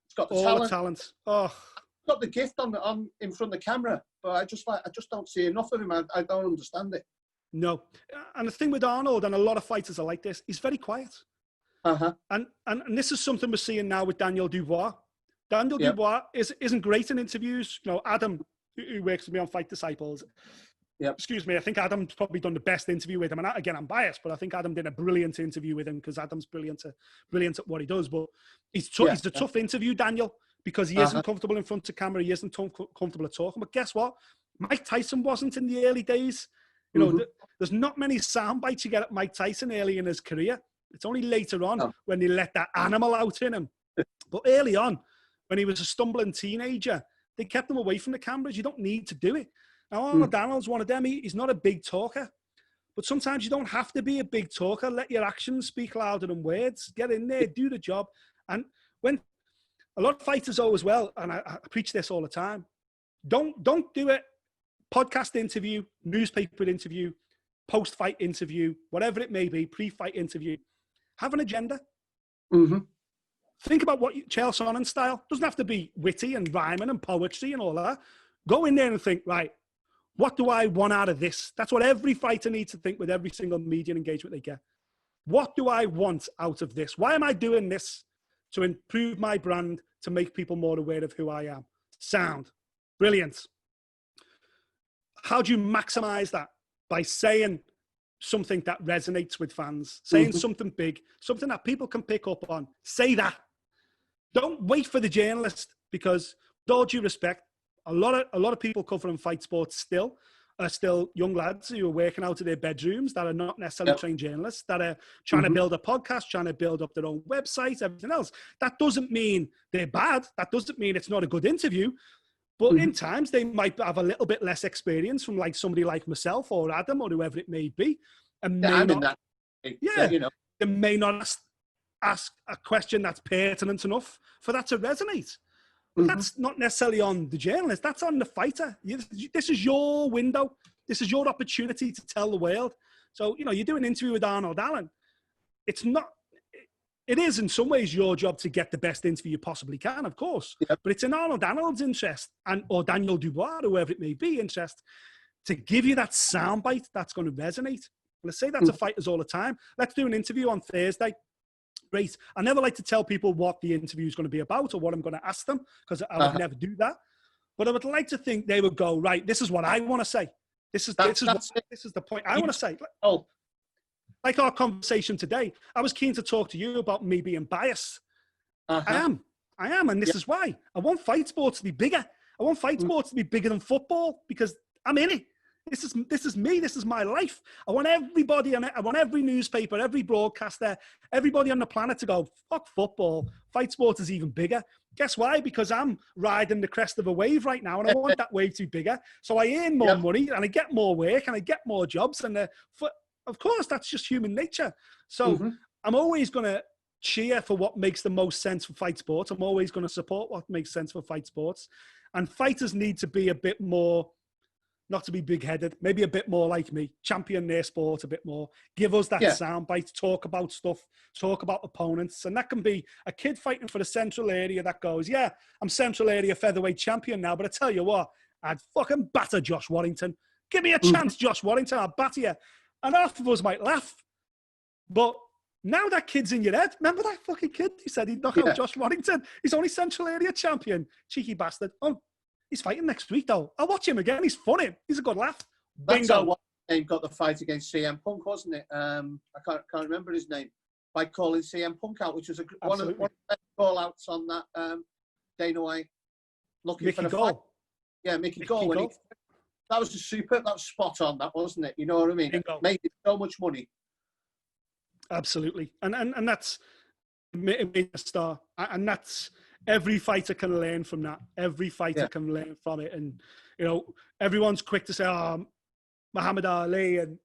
He's got all the talent. Oh, he's got the gift on in front of the camera, but I just don't see enough of him. I don't understand it. No, and the thing with Arnold and a lot of fighters are like this. He's very quiet. And this is something we're seeing now with Daniel Dubois. Daniel Dubois isn't great in interviews. You know, Adam, who works with me on Fight Disciples, excuse me, I think Adam's probably done the best interview with him. And again, I'm biased, but I think Adam did a brilliant interview with him because Adam's brilliant at what he does. But he's a tough interview, Daniel, because he isn't comfortable in front of camera. He isn't comfortable at talking. But guess what? Mike Tyson wasn't in the early days. You know, there's not many sound bites you get at Mike Tyson early in his career. It's only later on when they let that animal out in him. But early on, when he was a stumbling teenager, they kept him away from the cameras. You don't need to do it. Now, Arnold Daniel's one of them. He's not a big talker. But sometimes you don't have to be a big talker. Let your actions speak louder than words. Get in there, do the job. And when a lot of fighters as well, and I preach this all the time, don't do it. Podcast interview, newspaper interview, post-fight interview, whatever it may be, pre-fight interview. Have an agenda. Think about what Chael Sonnen style. Doesn't have to be witty and rhyming and poetry and all that. Go in there and think, right, what do I want out of this? That's what every fighter needs to think with every single media engagement they get. What do I want out of this? Why am I doing this? To improve my brand, to make people more aware of who I am. Sound. Brilliant. How do you maximize that? By saying something that resonates with fans, saying something big, something that people can pick up on. Say that. Don't wait for the journalist, because with all due respect, a lot of people covering fight sports are still young lads who are working out of their bedrooms that are not necessarily trained journalists, that are trying to build a podcast, trying to build up their own website, everything else. That doesn't mean they're bad. That doesn't mean it's not a good interview. But in times they might have a little bit less experience from like somebody like myself or Adam or whoever it may be. And they may not ask a question that's pertinent enough for that to resonate. But that's not necessarily on the journalist. That's on the fighter. This is your window. This is your opportunity to tell the world. So, you know, you do an interview with Arnold Allen. It is in some ways your job to get the best interview you possibly can, of course. But it's in Arnold Allen's interest, or Daniel Dubois, whoever it may be, interest, to give you that soundbite that's going to resonate. And I say that to fighters all the time. Let's do an interview on Thursday. Great. I never like to tell people what the interview is going to be about or what I'm going to ask them, because I would never do that. But I would like to think they would go, right, this is what I want to say. This is That's this is the point I want to say. Oh, Like our conversation today, I was keen to talk to you about me being biased. uh-huh. I am, and this Yeah. is why. I want fight sports to be bigger. I want fight sports to be bigger than football because I'm in it. This is me. This is my life. I want everybody on it. I want every newspaper, every broadcaster, everybody on the planet to go, fuck football. Fight sports is even bigger. Guess why? Because I'm riding the crest of a wave right now, and I want that wave to be bigger. So I earn more money, and I get more work, and I get more jobs. And of course, that's just human nature. So I'm always going to cheer for what makes the most sense for fight sports. I'm always going to support what makes sense for fight sports. And fighters need to be a bit more, not to be big-headed, maybe a bit more like me, champion their sport a bit more, give us that soundbite, talk about stuff, talk about opponents. And that can be a kid fighting for the central area that goes, yeah, I'm central area featherweight champion now, but I tell you what, I'd fucking batter Josh Warrington. Give me a chance, Josh Warrington, I'll batter you. And half of us might laugh. But now that kid's in your head. Remember that fucking kid? He said he'd knock out Josh Warrington. He's only central area champion. Cheeky bastard. Oh, he's fighting next week, though. I'll watch him again. He's funny. He's a good laugh. That's how he got the fight against CM Punk, wasn't it? I can't remember his name. By calling CM Punk out, which was one of the best call-outs on that Dana White looking Mickey for the Gall. fight. Yeah, Mickey Gall. That was that was spot on, that wasn't it? You know what I mean? It made so much money. Absolutely. And that's made a star. And that's, every fighter can learn from that. Every fighter can learn from it. And, you know, everyone's quick to say, oh, Muhammad Ali. And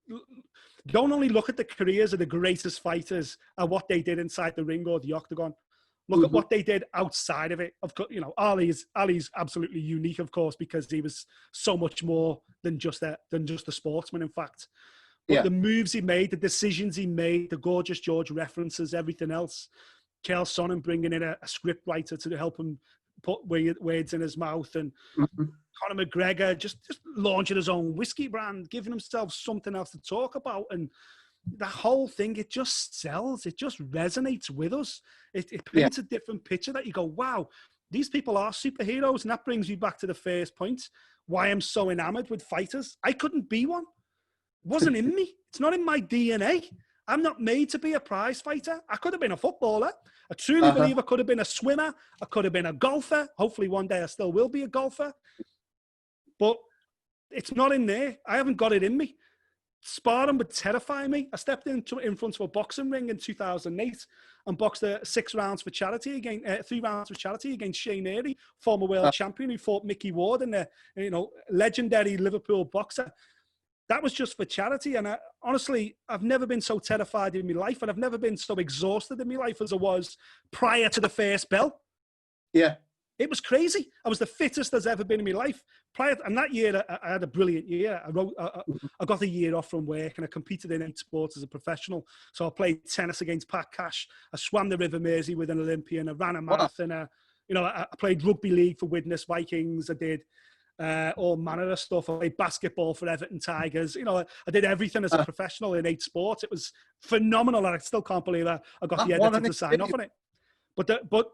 don't only look at the careers of the greatest fighters and what they did inside the ring or the octagon. Look at what they did outside of it. Of course, you know, Ali's absolutely unique, of course, because he was so much more than just a sportsman, in fact. But the moves he made, the decisions he made, the Gorgeous George references, everything else. Chael Sonnen bringing in a script writer to help him put words in his mouth. And Conor McGregor just launching his own whiskey brand, giving himself something else to talk about. And the whole thing, it just sells. It just resonates with us. It paints a different picture that you go, wow, these people are superheroes. And that brings you back to the first point, why I'm so enamored with fighters. I couldn't be one. Wasn't in me. It's not in my DNA. I'm not made to be a prize fighter. I could have been a footballer. I truly believe I could have been a swimmer. I could have been a golfer. Hopefully one day I still will be a golfer. But it's not in there. I haven't got it in me. Sparring would terrify me. I stepped in front of a boxing ring in 2008 and boxed 3 rounds for charity against Shane Erie, former world champion who fought Mickey Ward, and legendary Liverpool boxer. That was just for charity. And honestly, I've never been so terrified in my life, and I've never been so exhausted in my life as I was prior to the first bell. Yeah. It was crazy. I was the fittest there's ever been in my life. And that year, I had a brilliant year. I got a year off from work, and I competed in 8 sports as a professional. So I played tennis against Pat Cash. I swam the River Mersey with an Olympian. I ran a marathon. I played rugby league for Widnes Vikings. I did all manner of stuff. I played basketball for Everton Tigers. I did everything as a professional in 8 sports. It was phenomenal, and I still can't believe I got the editor to sign off on it. But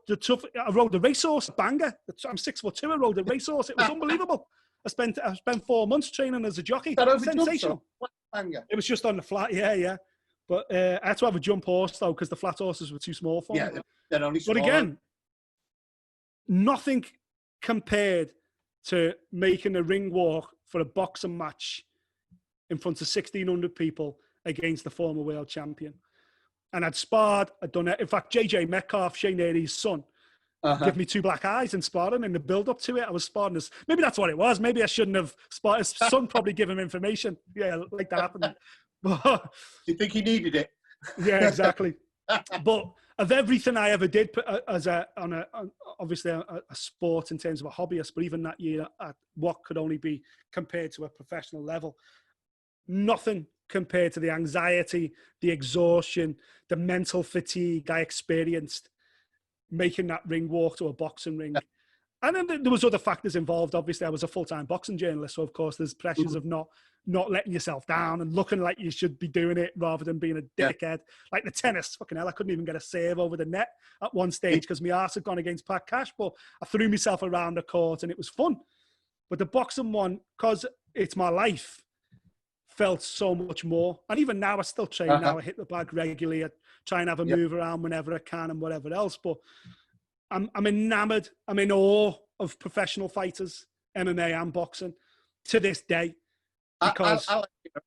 the tough, I rode the racehorse, banger. I'm 6'2". I rode the racehorse. It was unbelievable. I spent 4 months training as a jockey. Sensational. Banger. It was just on the flat, yeah. But I had to have a jump horse though, because the flat horses were too small for me. Yeah, they're only small. But again, nothing compared to making a ring walk for a boxing match in front of 1,600 people against the former world champion. And I'd sparred, I'd done it. In fact, JJ Metcalf, Shane Erie's son, gave me 2 black eyes in sparring in the build-up to it. I was sparring this. Maybe that's what it was. Maybe I shouldn't have sparred. His son probably gave him information. Yeah, like that happened. Do you think he needed it? Yeah, exactly. But of everything I ever did obviously a sport in terms of a hobbyist, but even that year at what could only be compared to a professional level, nothing compared to the anxiety, the exhaustion, the mental fatigue I experienced making that ring walk to a boxing ring. And then there was other factors involved. Obviously, I was a full-time boxing journalist, so of course there's pressures of not letting yourself down and looking like you should be doing it rather than being a dickhead. Like the tennis, fucking hell, I couldn't even get a save over the net at one stage because my arse had gone against Pat Cash, but I threw myself around the court and it was fun. But the boxing one, because it's my life, felt so much more. And even now, I still train now. I hit the bag regularly. I try and have a move around whenever I can and whatever else. But I'm enamored. I'm in awe of professional fighters, MMA and boxing, to this day. Because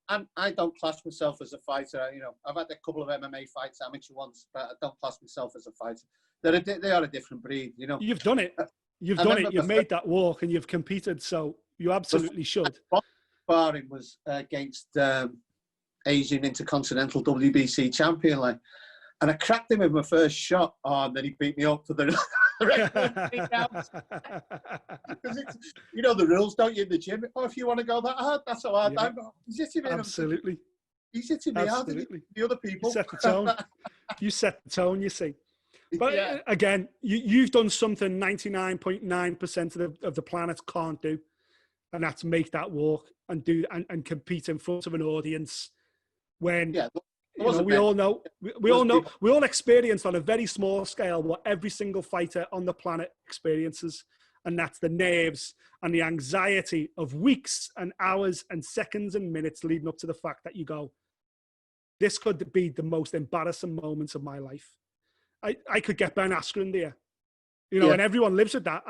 I don't class myself as a fighter. You know, I've had a couple of MMA fights, amateur ones, but I don't class myself as a fighter. They are a different breed. You know, you've done it. You've done it. You've made that walk, and you've competed. So you absolutely should. Sparring was against Asian Intercontinental WBC champion, like, and I cracked him with my first shot. Oh, and then he beat me up for the because you know the rules, don't you, in the gym? Oh, if you want to go that hard, that's how hard I'm going. He's hitting me. Absolutely. He's hitting me harder than the other people. You set the tone. You set the tone, you see. But again, you've done something 99.9% of the planet can't do, and that's make that walk and do and compete in front of an audience when you know, we all experienced on a very small scale what every single fighter on the planet experiences, and that's the nerves and the anxiety of weeks and hours and seconds and minutes leading up to the fact that you go, this could be the most embarrassing moments of my life. I could get Ben Askren there, you know, and everyone lives with that.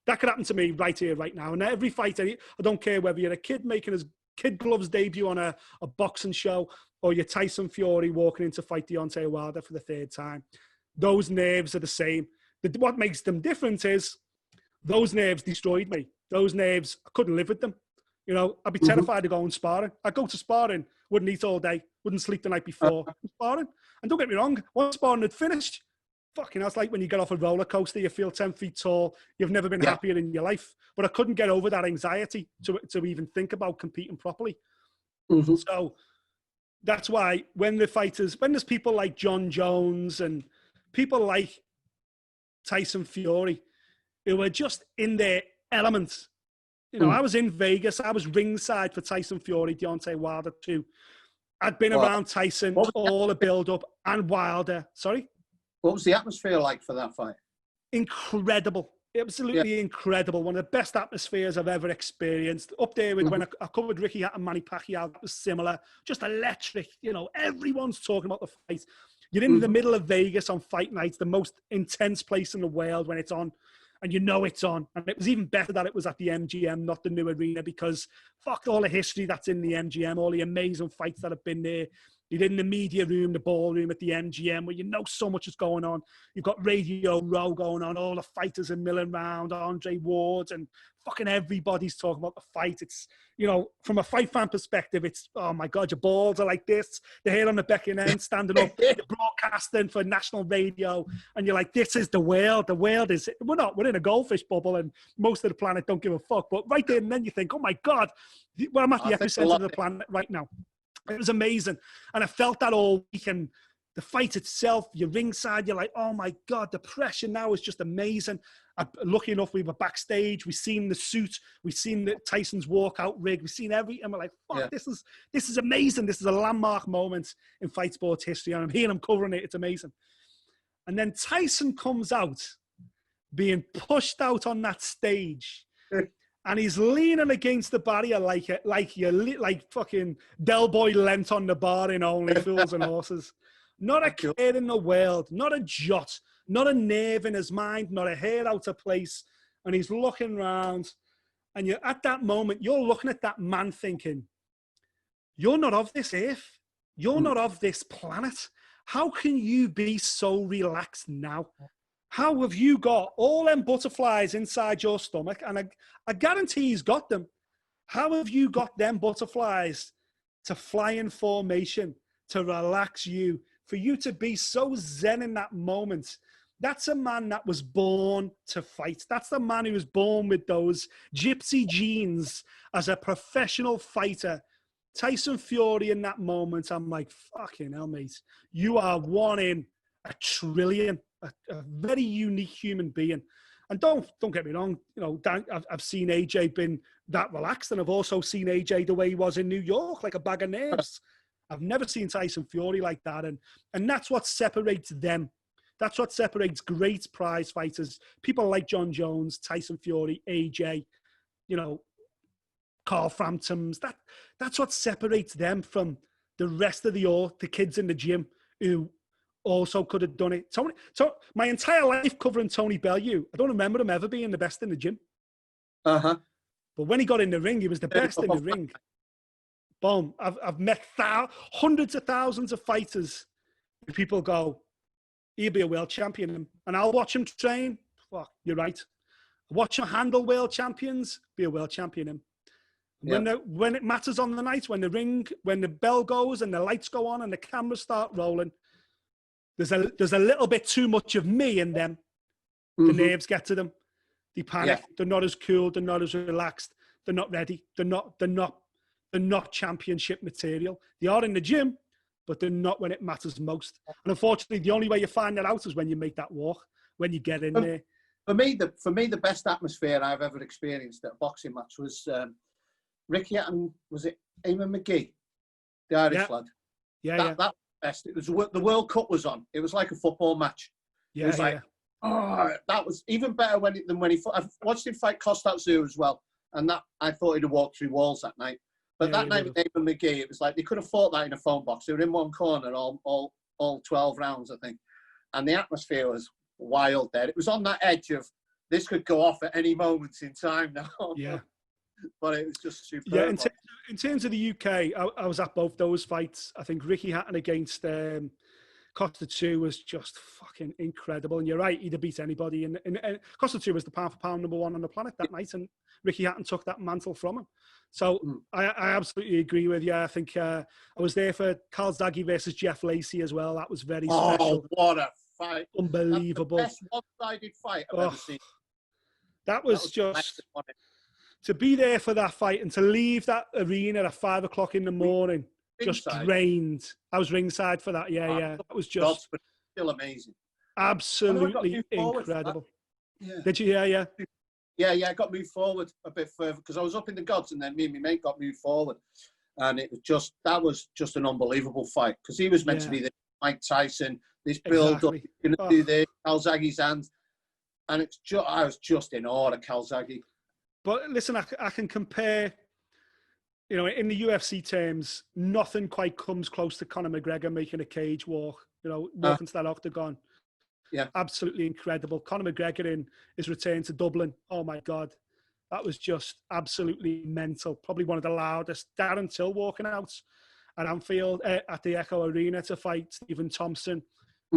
That could happen to me right here, right now. And every fighter, I don't care whether you're a kid making his kid gloves debut on a boxing show, or you're Tyson Fury walking in to fight Deontay Wilder for the third time. Those nerves are the same. What makes them different is those nerves destroyed me. Those nerves, I couldn't live with them. You know, I'd be terrified of going sparring. I'd go to sparring, wouldn't eat all day, wouldn't sleep the night before. Sparring. And don't get me wrong, once sparring had finished, fucking hell, it's like when you get off a roller coaster, you feel 10 feet tall, you've never been happier in your life. But I couldn't get over that anxiety to even think about competing properly. So that's why when there's people like John Jones and people like Tyson Fury, who are just in their element. You know, I was in Vegas. I was ringside for Tyson Fury, Deontay Wilder too. I'd been around Tyson, all the build-up, and Wilder. Sorry? What was the atmosphere like for that fight? Incredible. Absolutely incredible. One of the best atmospheres I've ever experienced. Up there with when I covered Ricky Hatton and Manny Pacquiao, that was similar. Just electric. You know, everyone's talking about the fight. You're in the middle of Vegas on fight nights, the most intense place in the world when it's on. And you know it's on. And it was even better that it was at the MGM, not the new arena, because fuck all the history that's in the MGM, all the amazing fights that have been there. You're in the media room, the ballroom at the MGM, where you know so much is going on. You've got Radio Row going on, all the fighters are milling around, Andre Ward, and fucking everybody's talking about the fight. It's, you know, from a fight fan perspective, it's, oh my God, your balls are like this. The hair on the back and end, standing up, you're broadcasting for national radio, and you're like, this is the world. The world is, we're in a goldfish bubble, and most of the planet don't give a fuck. But right there and then you think, oh my God, well, I'm at the epicenter of the planet right now. It was amazing. And I felt that all week. And the fight itself, you're ringside, you're like, oh my God, the pressure now is just amazing. Lucky enough, we were backstage. We've seen the suit. We've seen the Tyson's walkout rig. We've seen and we're like, fuck, this is amazing. This is a landmark moment in fight sports history. And I'm here and I'm covering it. It's amazing. And then Tyson comes out being pushed out on that stage. And he's leaning against the barrier like fucking Del Boy leant on the bar in Only Fools and Horses. Not a care in the world, not a jot, not a nerve in his mind, not a hair out of place. And he's looking around, and you're at that moment, you're looking at that man thinking, you're not of this earth. You're not of this planet. How can you be so relaxed now? How have you got all them butterflies inside your stomach? And I guarantee he's got them. How have you got them butterflies to fly in formation, to relax you, for you to be so zen in that moment? That's a man that was born to fight. That's the man who was born with those gypsy genes as a professional fighter. Tyson Fury in that moment, I'm like, fucking hell, mate. You are one in a trillion. A very unique human being. And don't get me wrong, you know, I've seen AJ been that relaxed, and I've also seen AJ the way he was in New York, like a bag of nerves. I've never seen Tyson Fury like that, and that's what separates them. That's what separates great prize fighters, people like John Jones, Tyson Fury, AJ, you know, Carl Framptons. That's what separates them from the rest of the kids in the gym who also could have done it. So my entire life covering Tony Bellew, I don't remember him ever being the best in the gym. Uh-huh. But when he got in the ring, he was the best in the ring. Boom. I've met hundreds of thousands of fighters who people go, he'll be a world champion. And I'll watch him train. Fuck, you're right. Watch him handle world champions, be a world champion. When it matters on the night, when the bell goes and the lights go on and the cameras start rolling, there's a little bit too much of me in them. The nerves get to them. They panic. Yeah. They're not as cool. They're not as relaxed. They're not ready. They're not championship material. They are in the gym, but they're not when it matters most. And unfortunately, the only way you find that out is when you make that walk, when you get in there. For me, the best atmosphere I've ever experienced at a boxing match was Ricky and was it Eamon McGee, the Irish lad? That was best. It was the World Cup was on. It was like a football match. Yeah, it was like, that was even better than when he. I watched him fight Kostas Tszyu as well, and that I thought he'd have walked through walls that night. But that night with Eamon McGee, it was like they could have fought that in a phone box. They were in one corner all 12 rounds, I think, and the atmosphere was wild there. It was on that edge of this could go off at any moment in time now. Yeah. But it was just superb. Yeah, in terms of the UK, I was at both those fights. I think Ricky Hatton against Costa 2 was just fucking incredible. And you're right, he'd have beat anybody. And Costa 2 was the pound for pound number one on the planet that night, and Ricky Hatton took that mantle from him. So I absolutely agree with you. I think I was there for Calzaghe versus Jeff Lacey as well. That was very special. Oh, what a fight. Unbelievable. That's the best one-sided fight I've ever seen. That was just... To be there for that fight and to leave that arena at 5 o'clock in the morning, just drained. I was ringside for that. Yeah. That was just still amazing. Absolutely incredible. Yeah. Did you hear? Yeah. I got moved forward a bit further because I was up in the gods, and then me and my mate got moved forward, and it was just an unbelievable fight because he was meant to be the Mike Tyson. This build up, going to do this, Calzaghe's hands, and I was just in awe of Calzaghe. But listen, I can compare, in the UFC terms, nothing quite comes close to Conor McGregor making a cage walk, walking to that octagon. Yeah. Absolutely incredible. Conor McGregor in his return to Dublin. Oh my God. That was just absolutely mental. Probably one of the loudest. Darren Till walking out at Anfield, at the Echo Arena to fight Stephen Thompson.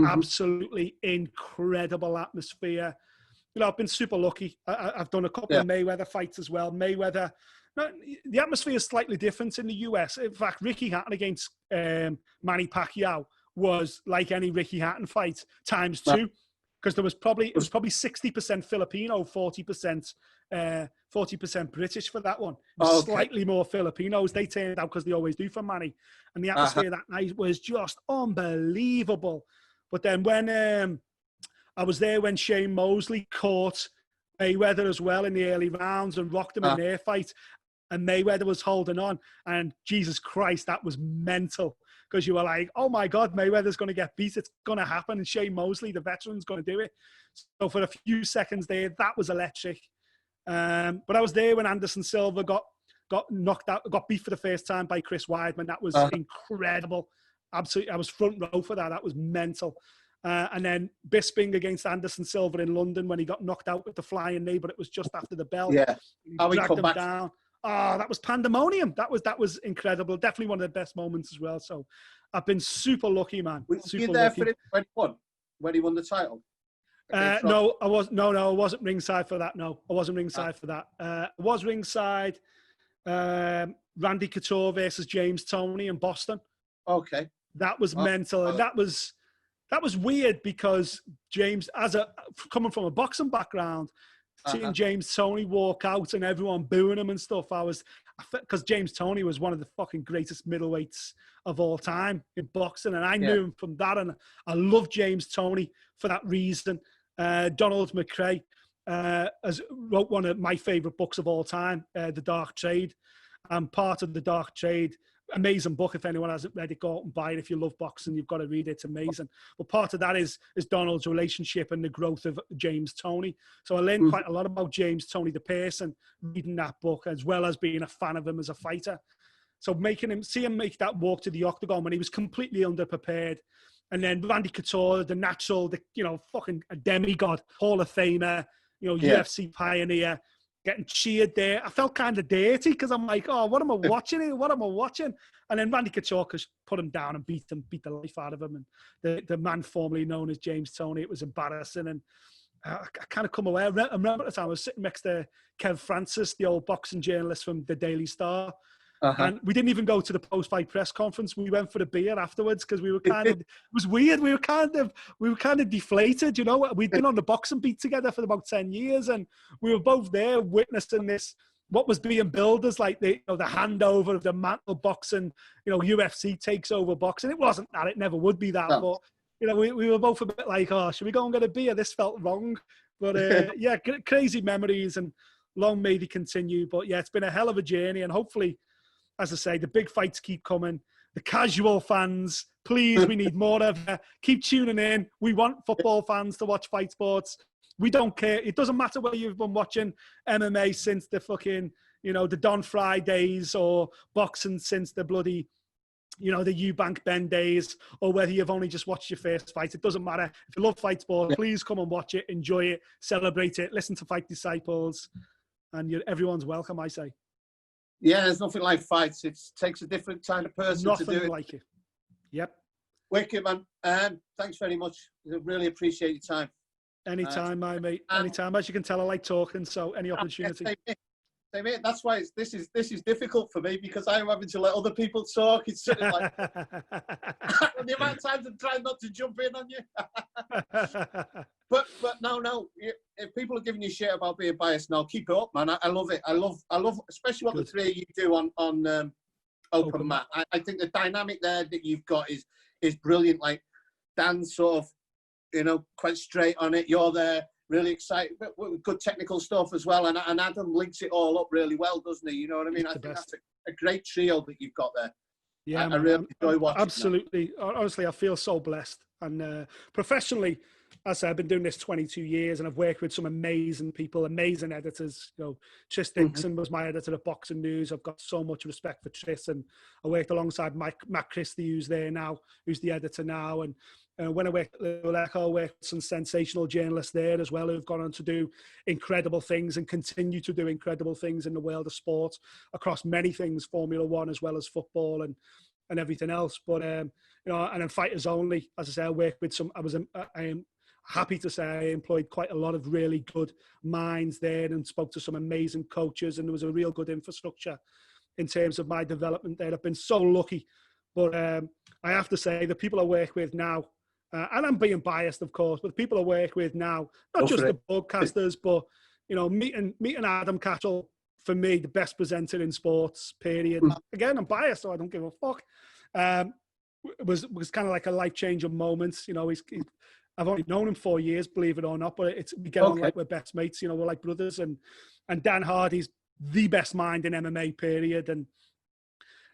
Absolutely incredible atmosphere. I've been super lucky. I've done a couple of Mayweather fights as well. Mayweather, the atmosphere is slightly different in the US. In fact, Ricky Hatton against Manny Pacquiao was like any Ricky Hatton fight times two, because it was probably 60% Filipino, 40% British for that one. Slightly more Filipinos. They turned out because they always do for Manny, and the atmosphere that night was just unbelievable. But then when I was there when Shane Mosley caught Mayweather as well in the early rounds and rocked him in their fight. And Mayweather was holding on. And Jesus Christ, that was mental. Because you were like, oh my God, Mayweather's going to get beat. It's going to happen. And Shane Mosley, the veteran's going to do it. So for a few seconds there, that was electric. But I was there when Anderson Silva got knocked out, got beat for the first time by Chris Weidman. That was incredible. Absolutely. I was front row for that. That was mental. And then Bisping against Anderson Silva in London when he got knocked out with the flying knee, but it was just after the bell. Yeah, he dragged him down. Oh, that was pandemonium. That was incredible. Definitely one of the best moments as well. So I've been super lucky, man. Were you there for it when he won the title? No, I wasn't ringside for that. No, I wasn't ringside for that. I was ringside. Randy Couture versus James Toney in Boston. Okay, that was mental, and that was weird because James, coming from a boxing background, seeing James Toney walk out and everyone booing him and stuff, because James Toney was one of the fucking greatest middleweights of all time in boxing, and I knew him from that, and I love James Toney for that reason. Donald McRae wrote one of my favorite books of all time, The Dark Trade. I'm part of The Dark Trade. amazing book. If anyone hasn't read it, go out and buy it. If you love boxing, you've got to read it. It's amazing. But part of that is Donald's relationship and the growth of James Toney. So I learned quite a lot about James Toney, the person, reading that book, as well as being a fan of him as a fighter. So see him make that walk to the octagon when he was completely underprepared. And then Randy Couture, the natural, fucking a demigod, Hall of Famer, UFC pioneer, getting cheered there. I felt kind of dirty because I'm like, oh, what am I watching here? What am I watching? And then Randy Couture put him down and beat the life out of him. And the man formerly known as James Toney, it was embarrassing. And I kind of come away. I remember at the time I was sitting next to Kev Francis, the old boxing journalist from the Daily Star. And we didn't even go to the post-fight press conference. We went for the beer afterwards because we were kind of, it was weird. We were kind of deflated, We'd been on the boxing beat together for about 10 years and we were both there witnessing this, what was being billed as like the handover of the mantle boxing, UFC takes over boxing. It wasn't that. It never would be that. No. But, we were both a bit like, oh, should we go and get a beer? This felt wrong. But yeah, crazy memories and long may they continue. But yeah, it's been a hell of a journey and hopefully, as I say, the big fights keep coming. The casual fans, please, we need more of it. Keep tuning in. We want football fans to watch fight sports. We don't care. It doesn't matter whether you've been watching MMA since the fucking, the Don Fry days or boxing since the bloody, the Eubank Ben days, or whether you've only just watched your first fight. It doesn't matter. If you love fight sport, please come and watch it, enjoy it, celebrate it, listen to Fight Disciples, and everyone's welcome, I say. Yeah, there's nothing like fights. It takes a different kind of person to do it. Nothing like it. Yep. Wicked, man. Thanks very much. I really appreciate your time. Anytime, my mate. Anytime. As you can tell, I like talking, so any opportunity. Same here. That's why this is difficult for me because I'm having to let other people talk. It's sort of like the amount of times I'm trying not to jump in on you. But no. If people are giving you shit about being biased, no, keep it up, man. I love it. I love, especially what the three of you do on open mat. I think the dynamic there that you've got is brilliant. Like Dan's sort of, quite straight on it. You're there, really excited, but with good technical stuff as well. And Adam links it all up really well, doesn't he? You know what I mean? I think that's a great trio that you've got there. Yeah, I really enjoy watching. Absolutely. Honestly, I feel so blessed. And professionally, as I said, I've been doing this 22 years and I've worked with some amazing people, amazing editors. Tris Dixon was my editor at Boxing News. I've got so much respect for Tris, and I worked alongside Matt Christie, who's there now, who's the editor now. And when I worked at Liverpool Echo, I worked with some sensational journalists there as well who've gone on to do incredible things and continue to do incredible things in the world of sport across many things, Formula One as well as football and everything else. But, and in Fighters Only, as I say, I worked with I am happy to say I employed quite a lot of really good minds there and spoke to some amazing coaches, and there was a real good infrastructure in terms of my development there. I've been so lucky. But I have to say the people I work with now, and I'm being biased, of course, but the people I work with now, not just the broadcasters, but, meeting Adam Catchell, for me, the best presenter in sports, period. Again, I'm biased, so I don't give a fuck. Was kind of like a life-changing moment. I've only known him 4 years, believe it or not, but we get on like we're best mates. We're like brothers. And Dan Hardy's the best mind in MMA, period. And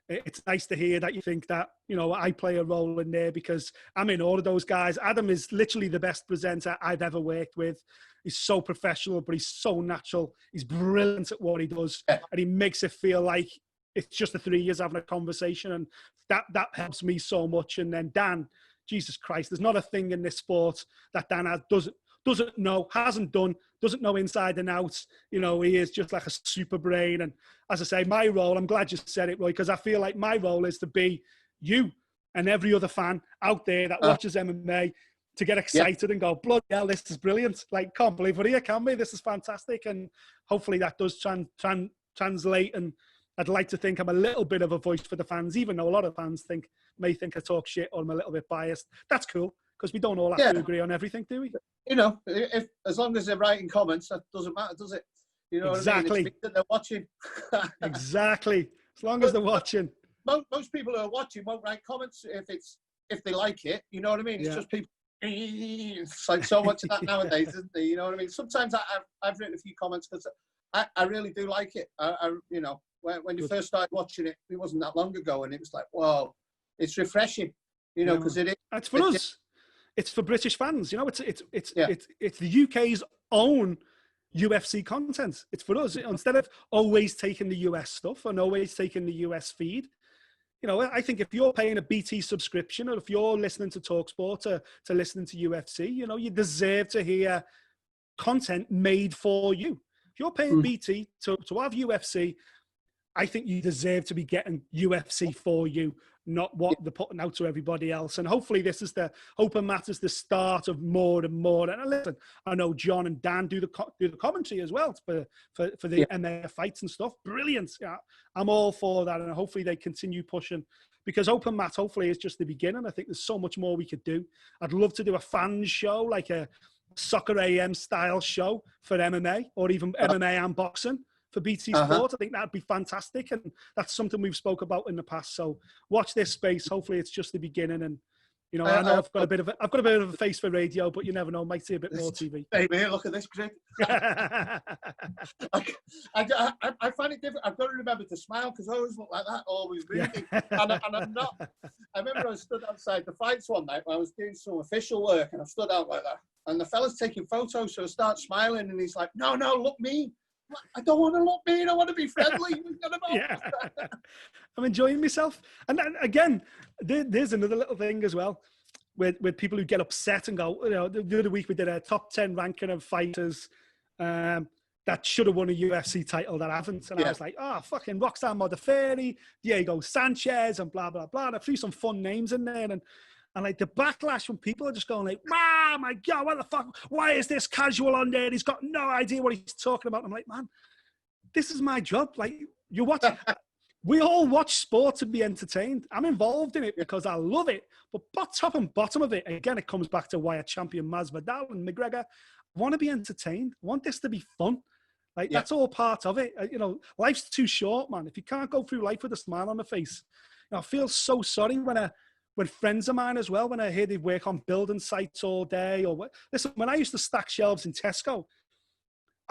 it's nice to hear that you think that, I play a role in there because I'm in all of those guys. Adam is literally the best presenter I've ever worked with. He's so professional, but he's so natural. He's brilliant at what he does. And he makes it feel like it's just the 3 years having a conversation. And that helps me so much. And then Dan, Jesus Christ, there's not a thing in this sport that Dan doesn't know, hasn't done, doesn't know inside and out. He is just like a super brain. And as I say, my role, I'm glad you said it, Roy, because I feel like my role is to be you and every other fan out there that watches MMA to get excited and go, bloody hell, this is brilliant. Like, can't believe we're here, can we? This is fantastic. And hopefully that does translate. And I'd like to think I'm a little bit of a voice for the fans, even though a lot of fans may think I talk shit or I'm a little bit biased. That's cool, because we don't all have to agree on everything, do we? If as long as they're writing comments, that doesn't matter, does it? Exactly. What I mean? It's that they're watching. Exactly. As long as they're watching. Most people who are watching won't write comments if they like it. You know what I mean? It's just people. It's like so much of that nowadays, isn't there? You know what I mean? Sometimes I've written a few comments because I really do like it. when you first started watching it. It wasn't that long ago, and it was like, wow, it's refreshing, you know, because it is. It's for us. It's for British fans. You know, it's Yeah. it's the UK's own UFC content. It's for us. Instead of always taking the US stuff and always taking the US feed, you know, I think if you're paying a BT subscription or if you're listening to TalkSport to listening to UFC, you know, you deserve to hear content made for you. If you're paying BT to have UFC, I think you deserve to be getting UFC for you, not what they're putting out to everybody else. And hopefully this is the Open Mat is the start of more and more. And listen, I know John and Dan do the commentary as well for the MMA fights and stuff. Brilliant. Yeah, I'm all for that. And hopefully they continue pushing, because Open Mat hopefully is just the beginning. I think there's so much more we could do. I'd love to do a fan show, like a Soccer AM style show for MMA, or even MMA and boxing for BT Sport. I think that'd be fantastic, and that's something we've spoke about in the past. So watch this space. Hopefully, it's just the beginning. And you know, I know I've got a bit of a face for radio, but you never know. Might see a bit more TV. Hey man, look at this, Greg. I find it different. I've got to remember to smile, because I always look like that, always reading, and I'm not. I remember I stood outside the fights one night when I was doing some official work, and I stood out like that, and the fella's taking photos, so I start smiling, and he's like, "No, look mean." I don't want to look mean. I want to be friendly. I'm enjoying myself. And then, again, there's another little thing as well with people who get upset and go, you know, the other week we did a top 10 ranking of fighters that should have won a UFC title that haven't. And I was like, oh, fucking Rockstar Modafferi, Diego Sanchez, and blah, blah, blah. And I threw some fun names in there. And like the backlash when people are just going like, "Oh my God, what the fuck? Why is this casual on there? He's got no idea what he's talking about." I'm like, man, this is my job. Like, you watch, we all watch sport to be entertained. I'm involved in it because I love it. But top and bottom of it, again, it comes back to why I champion Masvidal and McGregor. I want to be entertained. I want this to be fun. Like, that's all part of it. You know, life's too short, man. If you can't go through life with a smile on the face, you know, I feel so sorry when friends of mine as well, when I hear they work on building sites all day, listen, when I used to stack shelves in Tesco,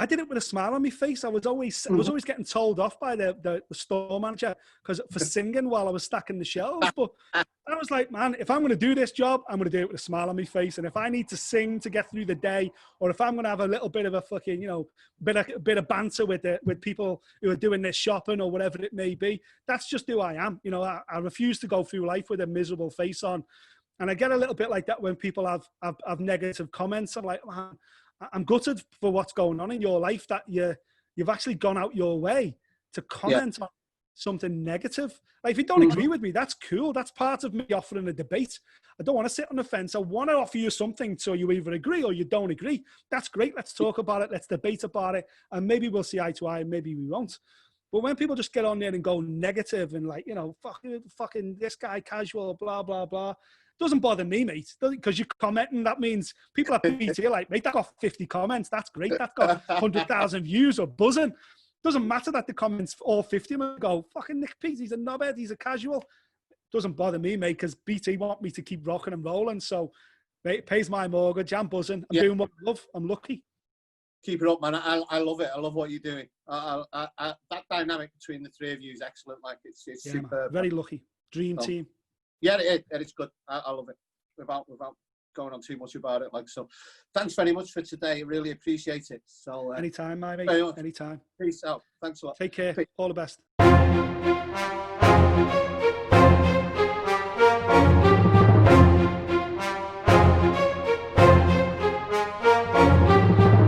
I did it with a smile on my face. I was always getting told off by the store manager for singing while I was stacking the shelves. But I was like, man, if I'm going to do this job, I'm going to do it with a smile on my face. And if I need to sing to get through the day, or if I'm going to have a little bit of a fucking, you know, bit of banter with people who are doing their shopping or whatever it may be, that's just who I am. You know, I refuse to go through life with a miserable face on. And I get a little bit like that when people have negative comments. I'm like, man, I'm gutted for what's going on in your life, that you've actually gone out your way to comment on something negative. Like, if you don't agree with me, that's cool. That's part of me offering a debate. I don't want to sit on the fence. I want to offer you something so you either agree or you don't agree. That's great. Let's talk about it. Let's debate about it. And maybe we'll see eye to eye and maybe we won't. But when people just get on there and go negative and like, you know, fucking this guy casual, blah, blah, blah. Doesn't bother me, mate, because you're commenting. That means people at BT are like, mate, that got 50 comments. That's great. That got 100,000 views or buzzing. Doesn't matter that the comments, all 50 of them go, fucking Nick Peet, he's a knobhead, he's a casual. Doesn't bother me, mate, because BT want me to keep rocking and rolling. So, mate, it pays my mortgage. I'm buzzing. I'm doing what I love. I'm lucky. Keep it up, man. I love it. I love what you're doing. That dynamic between the three of you is excellent. Like, it's superb. Man. Very lucky. Dream team. Yeah, it's good. I love it. Without going on too much about it. Like, so thanks very much for today. Really appreciate it. So anytime, my mate. Anytime. Peace out. Thanks a lot. Take care. All the best.